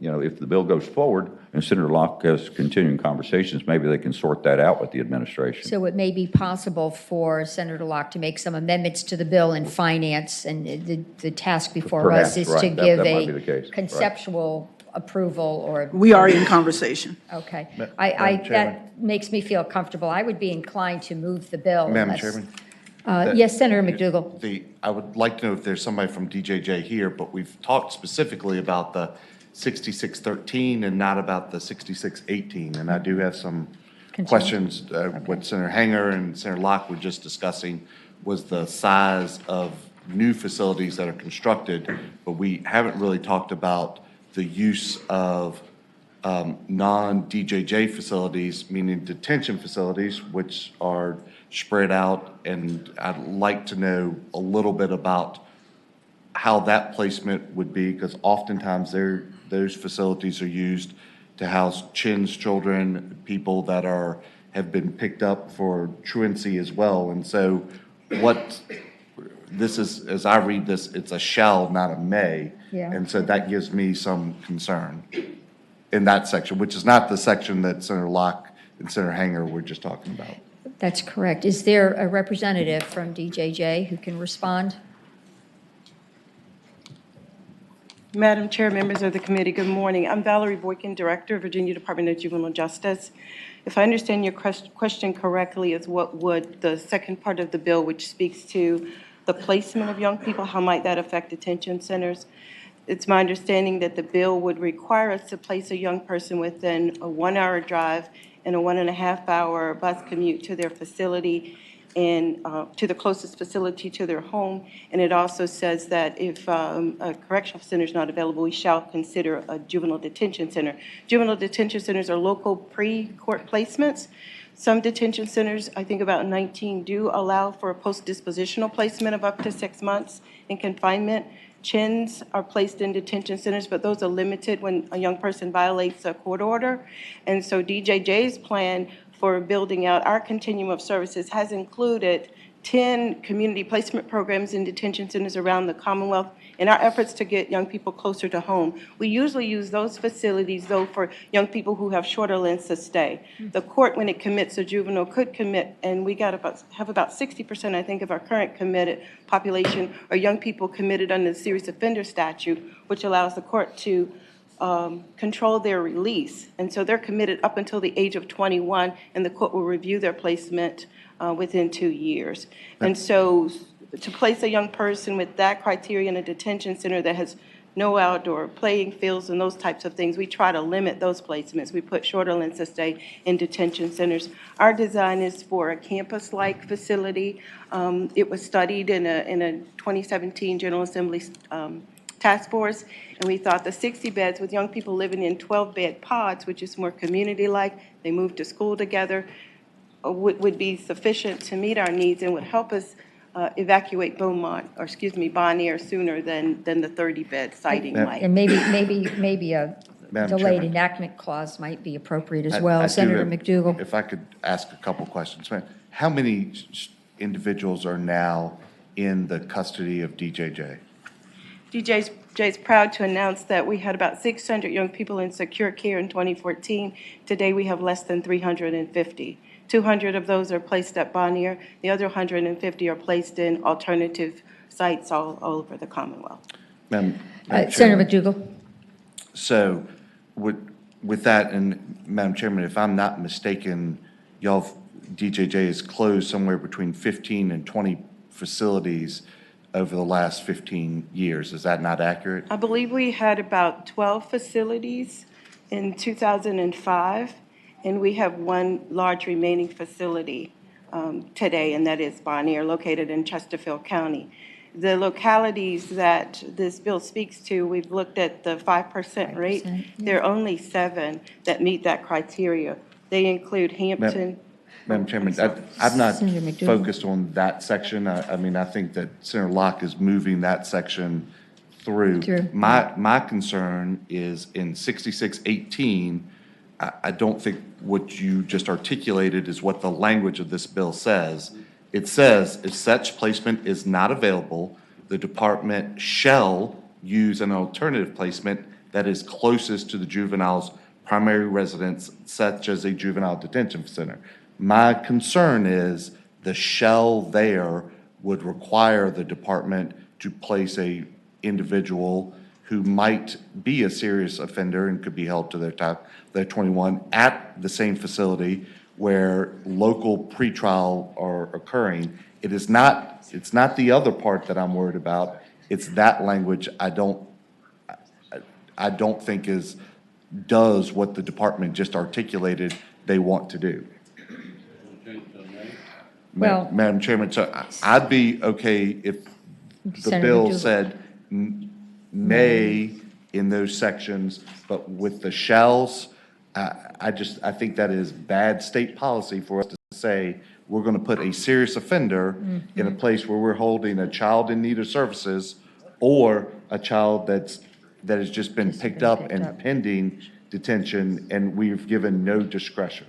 if the bill goes forward and Senator Locke has continuing conversations, maybe they can sort that out with the administration. So it may be possible for Senator Locke to make some amendments to the bill in finance, and the task before us is to give a conceptual approval or. We are in conversation. Okay. Madam Chairman. That makes me feel comfortable. I would be inclined to move the bill. Madam Chairman. Yes, Senator McDougall. I would like to know if there's somebody from DJJ here, but we've talked specifically about the 6613 and not about the 6618. And I do have some questions. What Senator Hanger and Senator Locke were just discussing was the size of new facilities that are constructed, but we haven't really talked about the use of non-DJJ facilities, meaning detention facilities, which are spread out, and I'd like to know a little bit about how that placement would be, because oftentimes those facilities are used to house CHIN's children, people that are have been picked up for truancy as well. And so this is, as I read this, it's a shall, not a may. Yeah. And so that gives me some concern in that section, which is not the section that Senator Locke and Senator Hanger were just talking about. That's correct. Is there a representative from DJJ who can respond? Madam Chair, members of the committee, good morning. I'm Valerie Boykin, Director, Virginia Department of Juvenile Justice. If I understand your question correctly, is what would the second part of the bill, which speaks to the placement of young people, how might that affect detention centers? It's my understanding that the bill would require us to place a young person within a 1-hour drive and a 1.5-hour bus commute to their facility and to the closest facility to their home. And it also says that if a correctional center is not available, we shall consider a juvenile detention center. Juvenile detention centers are local pre-court placements. Some detention centers, I think about 19, do allow for a post-dispositional placement of up to 6 months in confinement. Chins are placed in detention centers, but those are limited when a young person violates a court order. And so DJJ's plan for building out our continuum of services has included 10 community placement programs in detention centers around the Commonwealth in our efforts to get young people closer to home. We usually use those facilities, though, for young people who have shorter lengths of stay. The court, when it commits a juvenile, could commit, and we have about 60%, I think, of our current committed population are young people committed under the serious offender statute, which allows the court to control their release. And so they're committed up until the age of 21, and the court will review their placement within 2 years. And so to place a young person with that criteria in a detention center that has no outdoor playing fields and those types of things, we try to limit those placements. We put shorter lengths of stay in detention centers. Our design is for a campus-like facility. It was studied in a 2017 General Assembly task force, and we thought the 60 beds with young people living in 12-bed pods, which is more community-like, they move to school together, would be sufficient to meet our needs and would help us evacuate Bonnier sooner than the 30-bed siting might. And maybe a Madam delayed Chairman. enactment clause might be appropriate as I well. do Senator have- McDougal. If I could ask a couple questions. How many individuals are now in the custody of DJJ? DJ's proud to announce that we had about 600 young people in secure care in 2014. Today, we have less than 350. 200 of those are placed at Bonnier. The other 150 are placed in alternative sites all over the Commonwealth. Madam Senator Chairman. McDougal. So with that, and Madam Chairman, if I'm not mistaken, DJJ has closed somewhere between 15 and 20 facilities over the last 15 years. Is that not accurate? I believe we had about 12 facilities in 2005, and we have one large remaining facility today, and that is Bonnier, located in Chesterfield County. The localities that this bill speaks to, we've looked at the 5% rate. There are only 7 that meet that criteria. They include Hampton. Madam Chairman, I've not focused on that section. I mean, I think that Senator Locke is moving that section through. My concern is in 6618, I don't think what you just articulated is what the language of this bill says. It says, if such placement is not available, the department shall use an alternative placement that is closest to the juvenile's primary residence, such as a juvenile detention center. My concern is the shall there would require the department to place a individual who might be a serious offender and could be held to their 21 at the same facility where local pretrial are occurring. It's not the other part that I'm worried about. It's that language I don't think does what the department just articulated they want to do. Well, Madam Chairman, so I'd be okay if the Senator bill McDougal. said may in those sections, but with the shalls, I think that is bad state policy for us to say we're going to put a serious offender in a place where we're holding a child in need of services or a child that has just been picked up and pending detention, and we've given no discretion.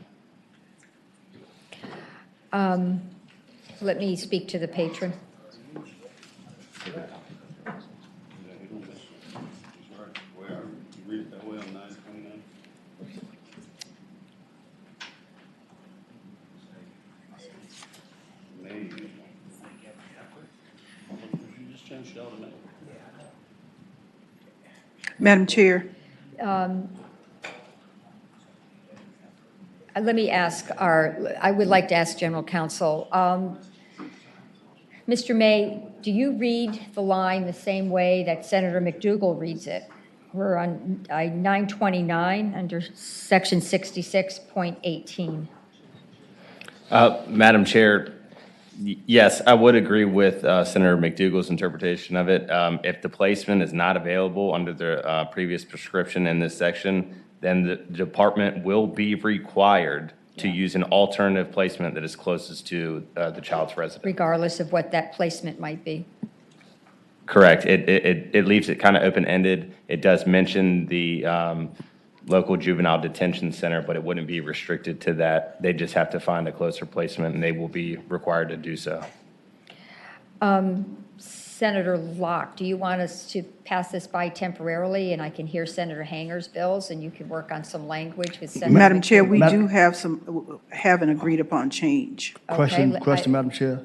Let me speak to the patron. Madam Chair. Let me ask I would like to ask General Counsel, Mr. May, do you read the line the same way that Senator McDougal reads it? We're on 929 under section 66.18. Madam Chair, yes, I would agree with Senator McDougal's interpretation of it. If the placement is not available under the previous prescription in this section, then the department will be required to use an alternative placement that is closest to the child's residence. Regardless of what that placement might be. Correct. It leaves it kind of open-ended. It does mention the local juvenile detention center, but it wouldn't be restricted to that. They just have to find a closer placement, and they will be required to do so. Senator Locke, do you want us to pass this by temporarily, and I can hear Senator Hanger's bills, and you can work on some language with Senator Madam Chair, we McDougal? do have an agreed upon change. Question, Okay, Madam Chair.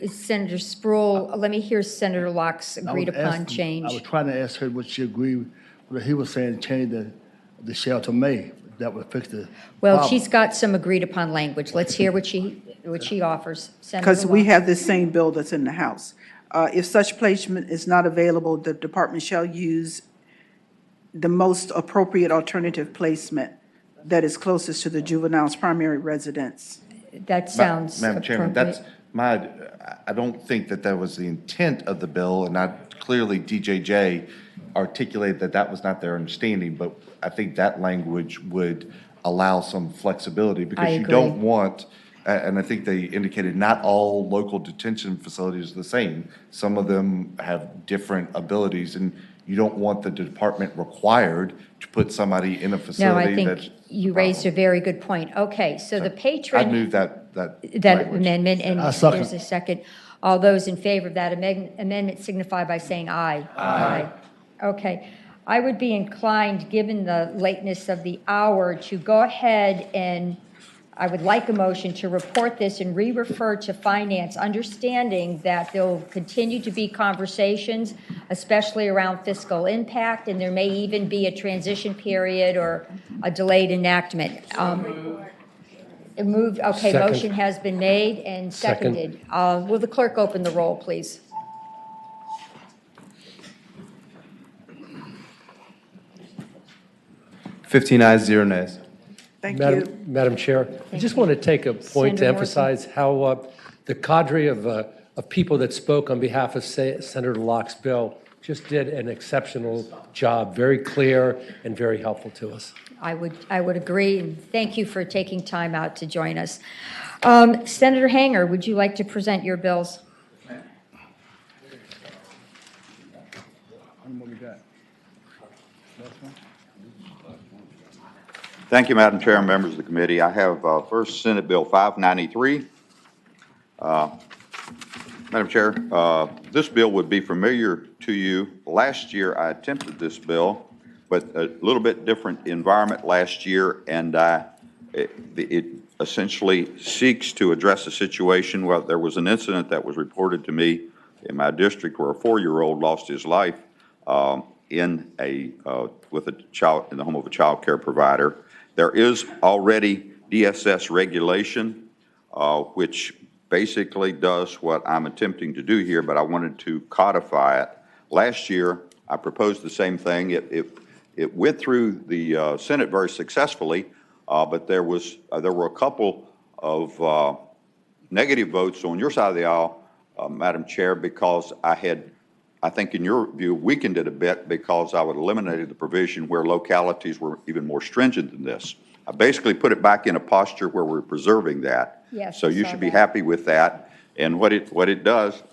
Senator Sproul, let me hear Senator Locke's agreed upon change. I was trying to ask her what she agreed, what he was saying, change the shall to may. That would fix the Well, problem. she's got some agreed upon language. Let's hear what she offers. Senator Because we Locke. have this same bill that's in the House. If such placement is not available, the department shall use the most appropriate alternative placement that is closest to the juvenile's primary residence. That sounds Madam Chairman, that's appropriate. I don't think that was the intent of the bill, and clearly DJJ articulated that was not their understanding, but I think that language would allow some flexibility because you don't want, and I think they indicated not all local detention facilities are the same. Some of them have different abilities, and you don't want the department required to put somebody in a No, facility I that's. think you raised a very good point. Okay, so the patron. I'd move that That language. amendment, and I second. there's a second. All those in favor of that amendment signify by saying aye. Aye. Okay. I would be inclined, given the lateness of the hour, to go ahead and I would like a motion to report this and re-refer to finance, understanding that there'll continue to be conversations, especially around fiscal impact, and there may even be a transition period or a delayed enactment. Moved, okay, Second. motion has been made and Second. seconded. Will the clerk open the roll, please? Fifteen ayes, 0 nays. Thank you. Madam Chair, I just want to take a point to Senator Morrison. emphasize how the cadre of people that spoke on behalf of Senator Locke's bill just did an exceptional job, very clear and very helpful to us. I would agree, and thank you for taking time out to join us. Senator Hanger, would you like to present your bills? Thank you, Madam Chair and members of the committee. I have first Senate Bill 593. Madam Chair, this bill would be familiar to you. Last year, I attempted this bill, but a little bit different environment last year, and it essentially seeks to address a situation where there was an incident that was reported to me in my district where a 4-year-old lost his life with a child in the home of a child care provider. There is already DSS regulation, which basically does what I'm attempting to do here, but I wanted to codify it. Last year, I proposed the same thing. It went through the Senate very successfully, but there were a couple of negative votes on your side of the aisle, Madam Chair, because I think in your view, weakened it a bit because I would eliminated the provision where localities were even more stringent than this. I basically put it back in a posture where we're preserving that. Yes, So I you saw should be that. happy with that. And what it does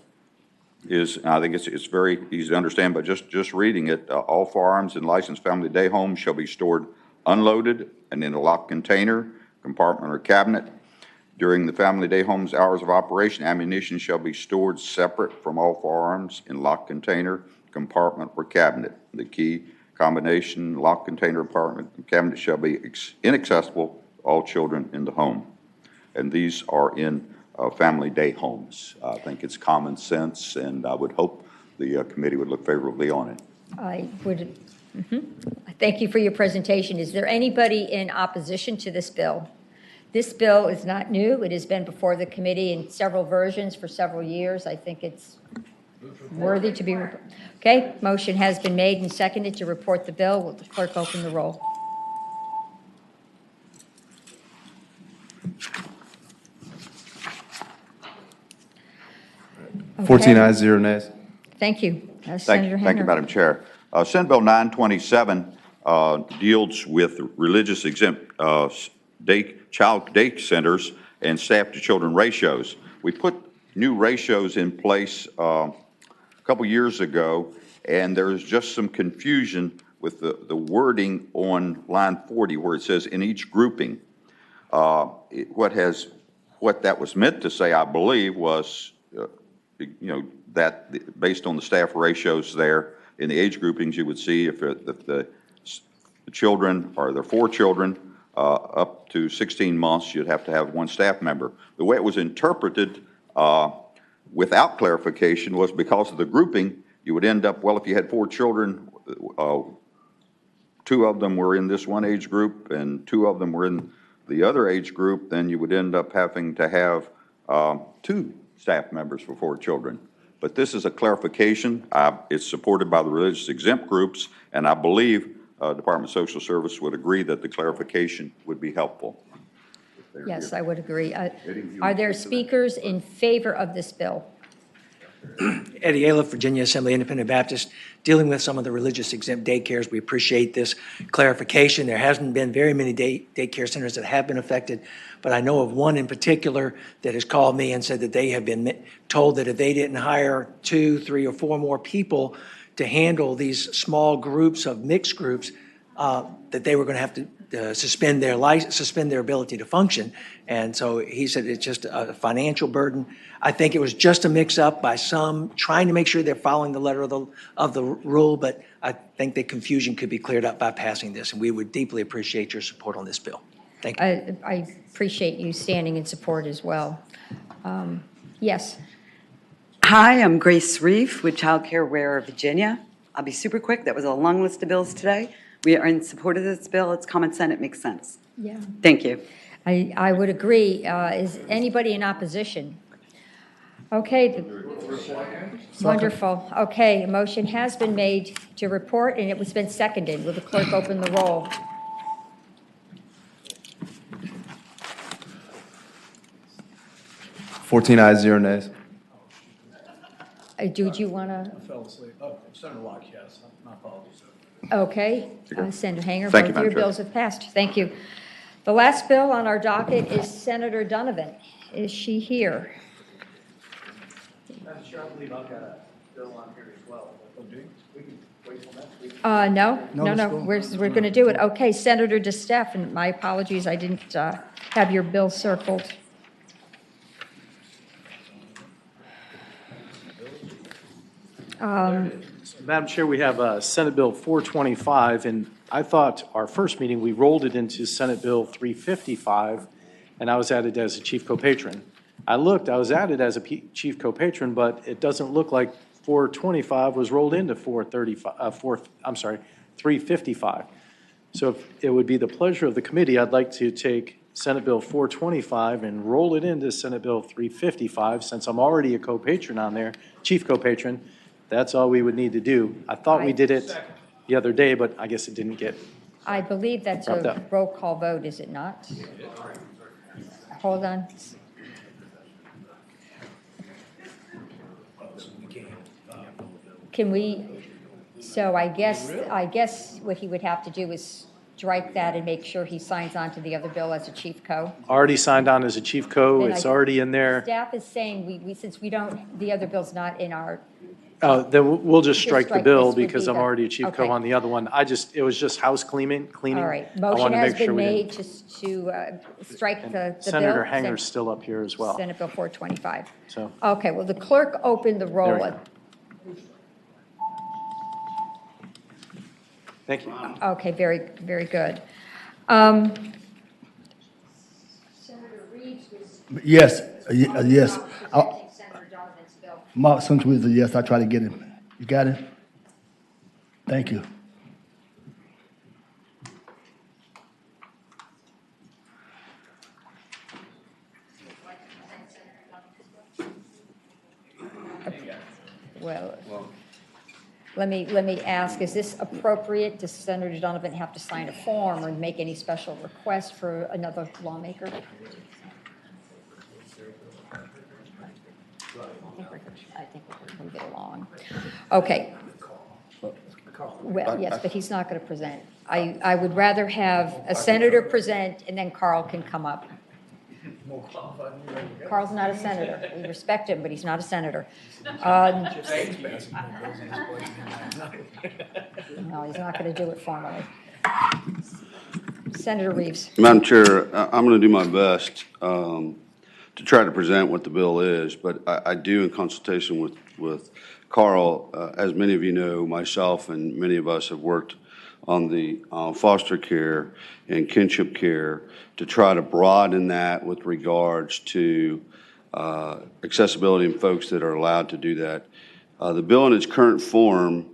is, I think it's very easy to understand, but just reading it, all firearms in licensed family day homes shall be stored unloaded and in a locked container, compartment, or cabinet. During the Family Day Home's hours of operation, ammunition shall be stored separate from all firearms in locked container, compartment, or cabinet. The key combination locked container, compartment, and cabinet shall be inaccessible to all children in the home. And these are in Family Day homes. I think it's common sense, and I would hope the committee would look favorably on it. I would, thank you for your presentation. Is there anybody in opposition to this bill? This bill is not new. It has been before the committee in several versions for several years. I think it's worthy to be, okay, motion has been made and seconded to report the bill. Will the clerk open the roll? Okay. 14 ayes, 0 nays. Thank you. Senator Thank you, Henner. Madam Chair. Senate Bill 927 deals with religious exempt child day centers and staff-to-children ratios. We put new ratios in place a couple years ago, and there's just some confusion with the wording on line 40 where it says in each grouping. What that was meant to say, I believe, was that based on the staff ratios there in the age groupings, you would see if the children, or there are 4 children up to 16 months, you'd have to have 1 staff member. The way it was interpreted without clarification was because of the grouping, you would end up, well, if you had 4 children, 2 of them were in this one age group and 2 of them were in the other age group, then you would end up having to have 2 staff members for 4 children. But this is a clarification. It's supported by the religious exempt groups, and I believe Department of Social Service would agree that the clarification would be helpful. Yes, I would agree. Are there speakers in favor of this bill? Eddie Aliff, Virginia Assembly Independent Baptist, dealing with some of the religious exempt daycares. We appreciate this clarification. There hasn't been very many daycare centers that have been affected, but I know of one in particular that has called me and said that they have been told that if they didn't hire 2, 3, or 4 more people to handle these small groups of mixed groups, that they were going to have to suspend their ability to function. And so he said it's just a financial burden. I think it was just a mix-up by some trying to make sure they're following the letter of the rule, but I think the confusion could be cleared up by passing this, and we would deeply appreciate your support on this bill. Thank you. I appreciate you standing in support as well. Yes. Hi, I'm Grace Reef with Child Care Aware of Virginia. I'll be super quick. That was a long list of bills today. We are in support of this bill. It's common sense. It makes sense. Yeah. Thank you. I would agree. Is anybody in opposition? Okay. Wonderful. Okay, a motion has been made to report, and it was been seconded. Will the clerk open the roll? Fourteen ayes, 0 nays. Do you want to? I fell asleep. Oh, Senator Locke, yes. My apologies. Okay. Senator Hanger, Thank you, both your Madam Chair. bills have passed. Thank you. The last bill on our docket is Senator Donovan. Is she here? Madam Chair, I believe I've got a bill on here as well. We can wait till next week. No. We're going to do it. Okay, Senator DeSteph, and my apologies, I didn't have your bill circled. Madam Chair, we have Senate Bill 425, and I thought our first meeting, we rolled it into Senate Bill 355, and I was added as a chief co-patron. I was added as a chief co-patron, but it doesn't look like 425 was rolled into 355. So if it would be the pleasure of the committee, I'd like to take Senate Bill 425 and roll it into Senate Bill 355, since I'm already a co-patron on there, chief co-patron. That's all we would need to do. I thought we did it the other day, but I guess it didn't get. I believe that's a roll call vote, is it not? Hold on. Can we, so I guess what he would have to do is strike that and make sure he signs on to the other bill as a chief co. Already signed on as a chief co. Then It's already in there. Staff is saying since we don't, the other bill's not in our Then we'll just strike the bill this would because be I'm the- already chief co okay. on the other one. It was just house cleaning. All right, I motion wanna has make sure been we didn't- made just to strike the bill. Senator Hanger's still up here as well. Senate Bill 425. So, Okay, will the clerk open the There roll? we go. thank you. Okay, very, very good. Senator Reeves was. Yes, yes. Presenting Senator Donovan's bill. Mark Century is a yes, I try to get him. You got it? Thank you. Well, let me ask, is this appropriate? Does Senator Donovan have to sign a form or make any special request for another lawmaker? I think we'll move it along. Okay. Well, yes, but he's not going to present. I would rather have a senator present and then Carl can come up. Carl's not a senator. We respect him, but he's not a senator. No, he's not going to do it formally. Senator Reeves. Madam Chair, I'm going to do my best to try to present what the bill is, but I do, in consultation with Carl, as many of you know, myself and many of us have worked on the foster care and kinship care to try to broaden that with regards to accessibility and folks that are allowed to do that. The bill in its current form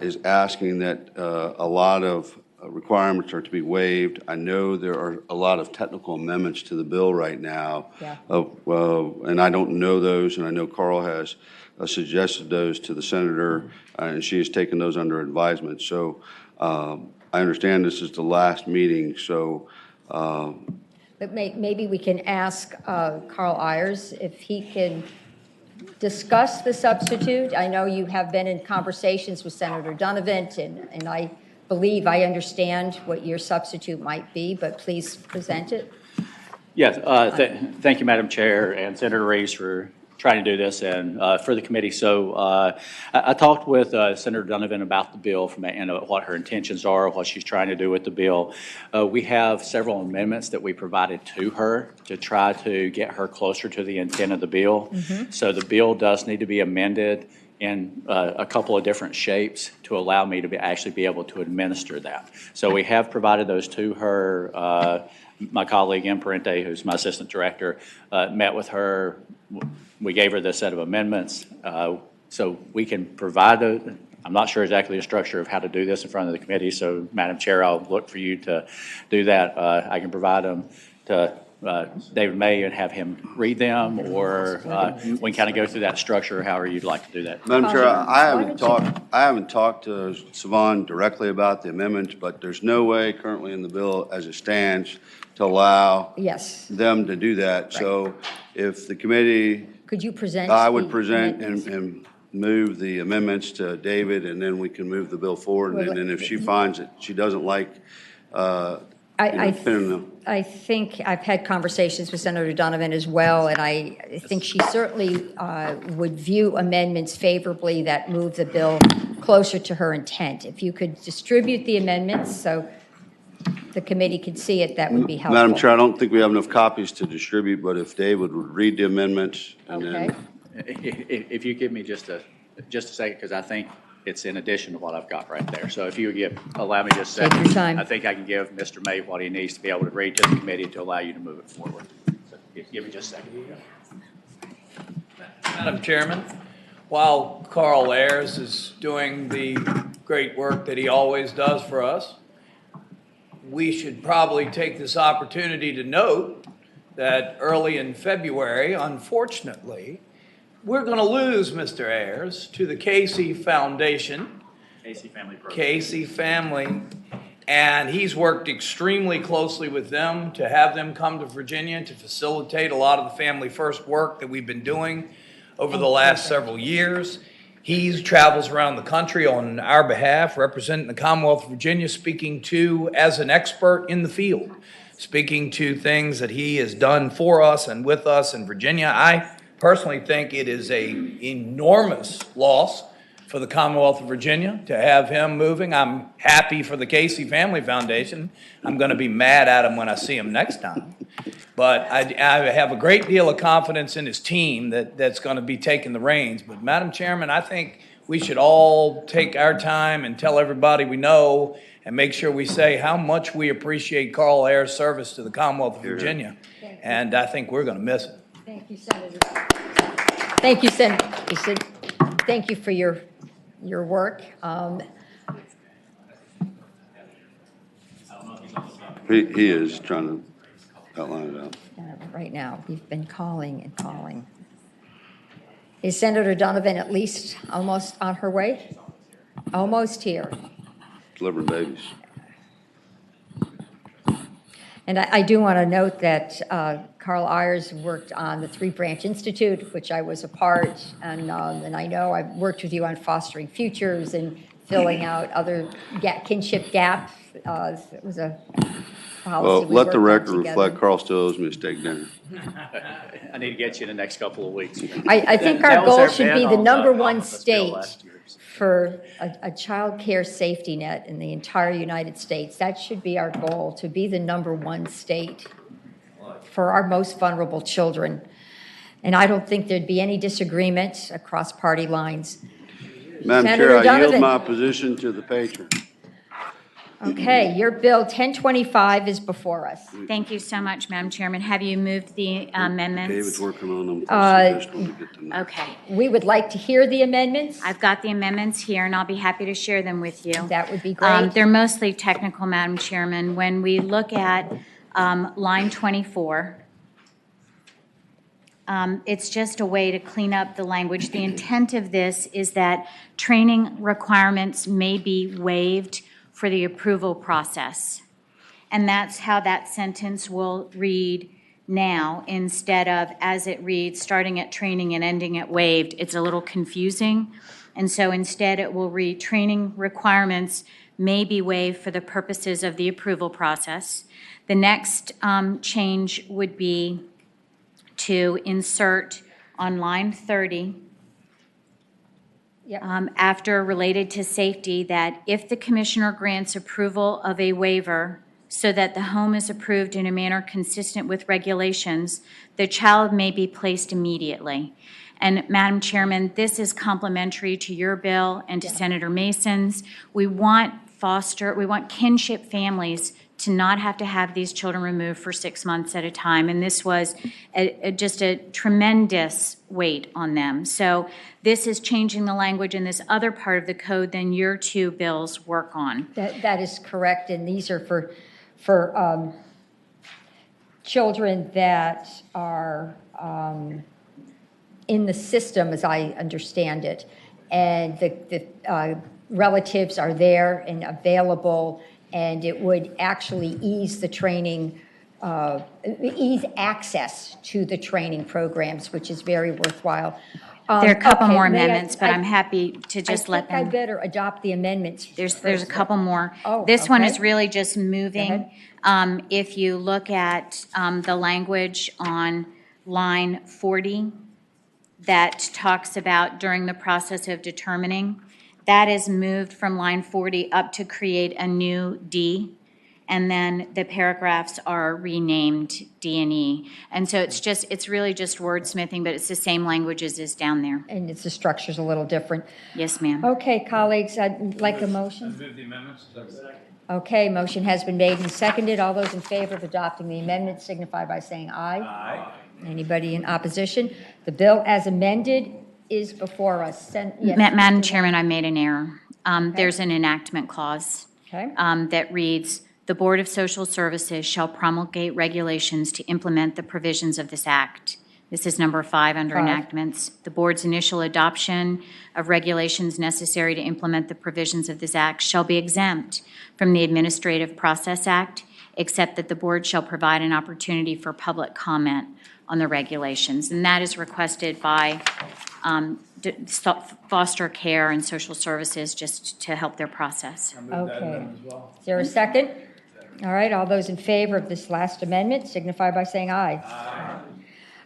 is asking that a lot of requirements are to be waived. I know there are a lot of technical amendments to the bill right now. Yeah. And I don't know those, and I know Carl has suggested those to the senator, and she has taken those under advisement. So I understand this is the last meeting, so. But maybe we can ask Carl Ayers if he can discuss the substitute. I know you have been in conversations with Senator Donovan, and I believe I understand what your substitute might be, but please present it. Yes, thank you, Madam Chair, and Senator Reeves for trying to do this and for the committee. So I talked with Senator Donovan about the bill and what her intentions are, what she's trying to do with the bill. We have several amendments that we provided to her to try to get her closer to the intent of the bill. Mm-hmm. So the bill does need to be amended in a couple of different shapes to allow me to actually be able to administer that. So we have provided those to her. My colleague Imparente, who's my assistant director, met with her. We gave her the set of amendments. So we can provide those. I'm not sure exactly the structure of how to do this in front of the committee. So Madam Chair, I'll look for you to do that. I can provide them to David May and have him read them, or we can kind of go through that structure, however you'd like to do that. Madam Chair, I haven't talked to Savon directly about the amendments, but there's no way currently in the bill as it stands to allow them to do that. So if the committee, could you present? I would present and move the amendments to David, and then we can move the bill forward. And then if she finds that she doesn't like, I think I've had conversations with Senator Donovan as well, and I think she certainly would view amendments favorably that move the bill closer to her intent. If you could distribute the amendments so the committee could see it, that would be helpful. Madam Chair, I don't think we have enough copies to distribute, but if David would read the amendments and then. If you give me just a second, because I think it's in addition to what I've got right there. So if you allow me just a second. Take your time. I think I can give Mr. May what he needs to be able to read to the committee to allow you to move it forward. So give me just a second. Madam Chairman, while Carl Ayers is doing the great work that he always does for us, we should probably take this opportunity to note that early in February, unfortunately, we're going to lose Mr. Ayers to the Casey Foundation. Casey Family Program. Casey Family. And he's worked extremely closely with them to have them come to Virginia to facilitate a lot of the Family First work that we've been doing over the last several years. He travels around the country on our behalf, representing the Commonwealth of Virginia, speaking to as an expert in the field, speaking to things that he has done for us and with us in Virginia. I personally think it is an enormous loss for the Commonwealth of Virginia to have him moving. I'm happy for the Casey Family Foundation. I'm going to be mad at him when I see him next time. But I have a great deal of confidence in his team that's going to be taking the reins. But Madam Chairman, I think we should all take our time and tell everybody we know and make sure we say how much we appreciate Carl Ayer's service to the Commonwealth of Virginia. And I think we're going to miss it. Thank you, Senator. Thank you, Senator. Thank you for your work. He is trying to outline it out. Right now, we've been calling and calling. Is Senator Donovan at least almost on her way? Almost here. Delivering babies. And I do want to note that Carl Ayers worked on the Three Branch Institute, which I was a part, and I know I've worked with you on fostering futures and filling out other kinship gaps. It was a policy Well, we let the worked on record together. reflect Carl still owes me a steak dinner. I need to get you in the next couple of weeks. I think That our was goal our should ban be the on number on one this bill last state year. for a child care safety net in the entire United States. That should be our goal, to be the number one state for our most vulnerable children. And I don't think there'd be any disagreement across party lines. Madam Senator Chair, I yield Donovan. my position to the patron. Okay, your bill 1025 is before us. Thank you so much, Madam Chairman. Have you moved the amendments? David's working on them. Okay. We would like to hear the amendments. I've got the amendments here, and I'll be happy to share them with you. That would be great. They're mostly technical, Madam Chairman. When we look at line 24, it's just a way to clean up the language. The intent of this is that training requirements may be waived for the approval process. And that's how that sentence will read now, instead of as it reads, starting at training and ending at waived. It's a little confusing. And so instead it will read, training requirements may be waived for the purposes of the approval process. The next change would be to insert on line 30, after related to safety, that if the commissioner grants approval of a waiver so that the home is approved in a manner consistent with regulations, the child may be placed immediately. And Madam Chairman, this is complementary to your bill and to Senator Mason's. We want kinship families to not have to have these children removed for 6 months at a time. And this was just a tremendous weight on them. So this is changing the language in this other part of the code than your two bills work on. That is correct, and these are for children that are in the system, as I understand it, and the relatives are there and available, and it would actually ease the training, ease access to the training programs, which is very worthwhile. There are a couple more may I- amendments, but I'm happy to just let I think I them. better adopt the amendments. There's a couple more. Oh, This one okay. is really just moving. If you look at the language on line 40 that talks about during the process of determining, that is moved from line 40 up to create a new D, and then the paragraphs are renamed D and E. And so it's really just wordsmithing, but it's the same language as is down there. And the structure's a little different. Yes, ma'am. Okay, colleagues, I'd like a motion. Move the amendments. Okay, motion has been made and seconded. All those in favor of adopting the amendment signify by saying aye. Aye. Anybody in opposition? The bill as amended is before us. Yes, Madam Mr. Chairman, I made an error. There's an enactment clause Okay. that reads, "The Board of Social Services shall promulgate regulations to implement the provisions of this act." This is number 5 under 5. enactments. "The board's initial adoption of regulations necessary to implement the provisions of this act shall be exempt from the Administrative Process Act, except that the board shall provide an opportunity for public comment on the regulations." And that is requested by foster care and social services, just to help their process. Okay. Is there a second? All right, all those in favor of this last amendment signify by saying aye.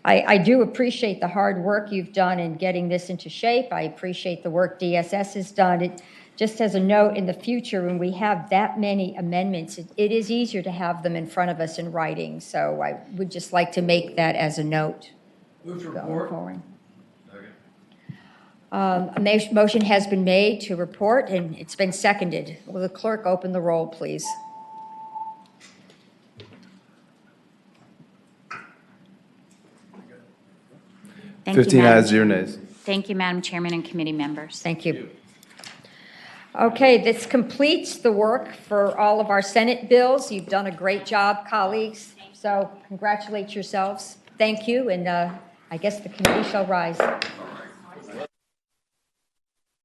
I do appreciate the hard work you've done in getting this into shape. I appreciate the work DSS has done. It, just as a note, in the future, when we have that many amendments, it is easier to have them in front of us in writing. So I would just like to make that as a note. Move to going report. forward. A motion has been made to report, and it's been seconded. Will the clerk open the roll, please? Thank you, 15 Madam ayes, 0 Chair. nays. Thank you, Madam Chairman and committee members. Thank you. Okay, this completes the work for all of our Senate bills. You've done a great job, colleagues, so congratulate yourselves. Thank you, and I guess the committee shall rise.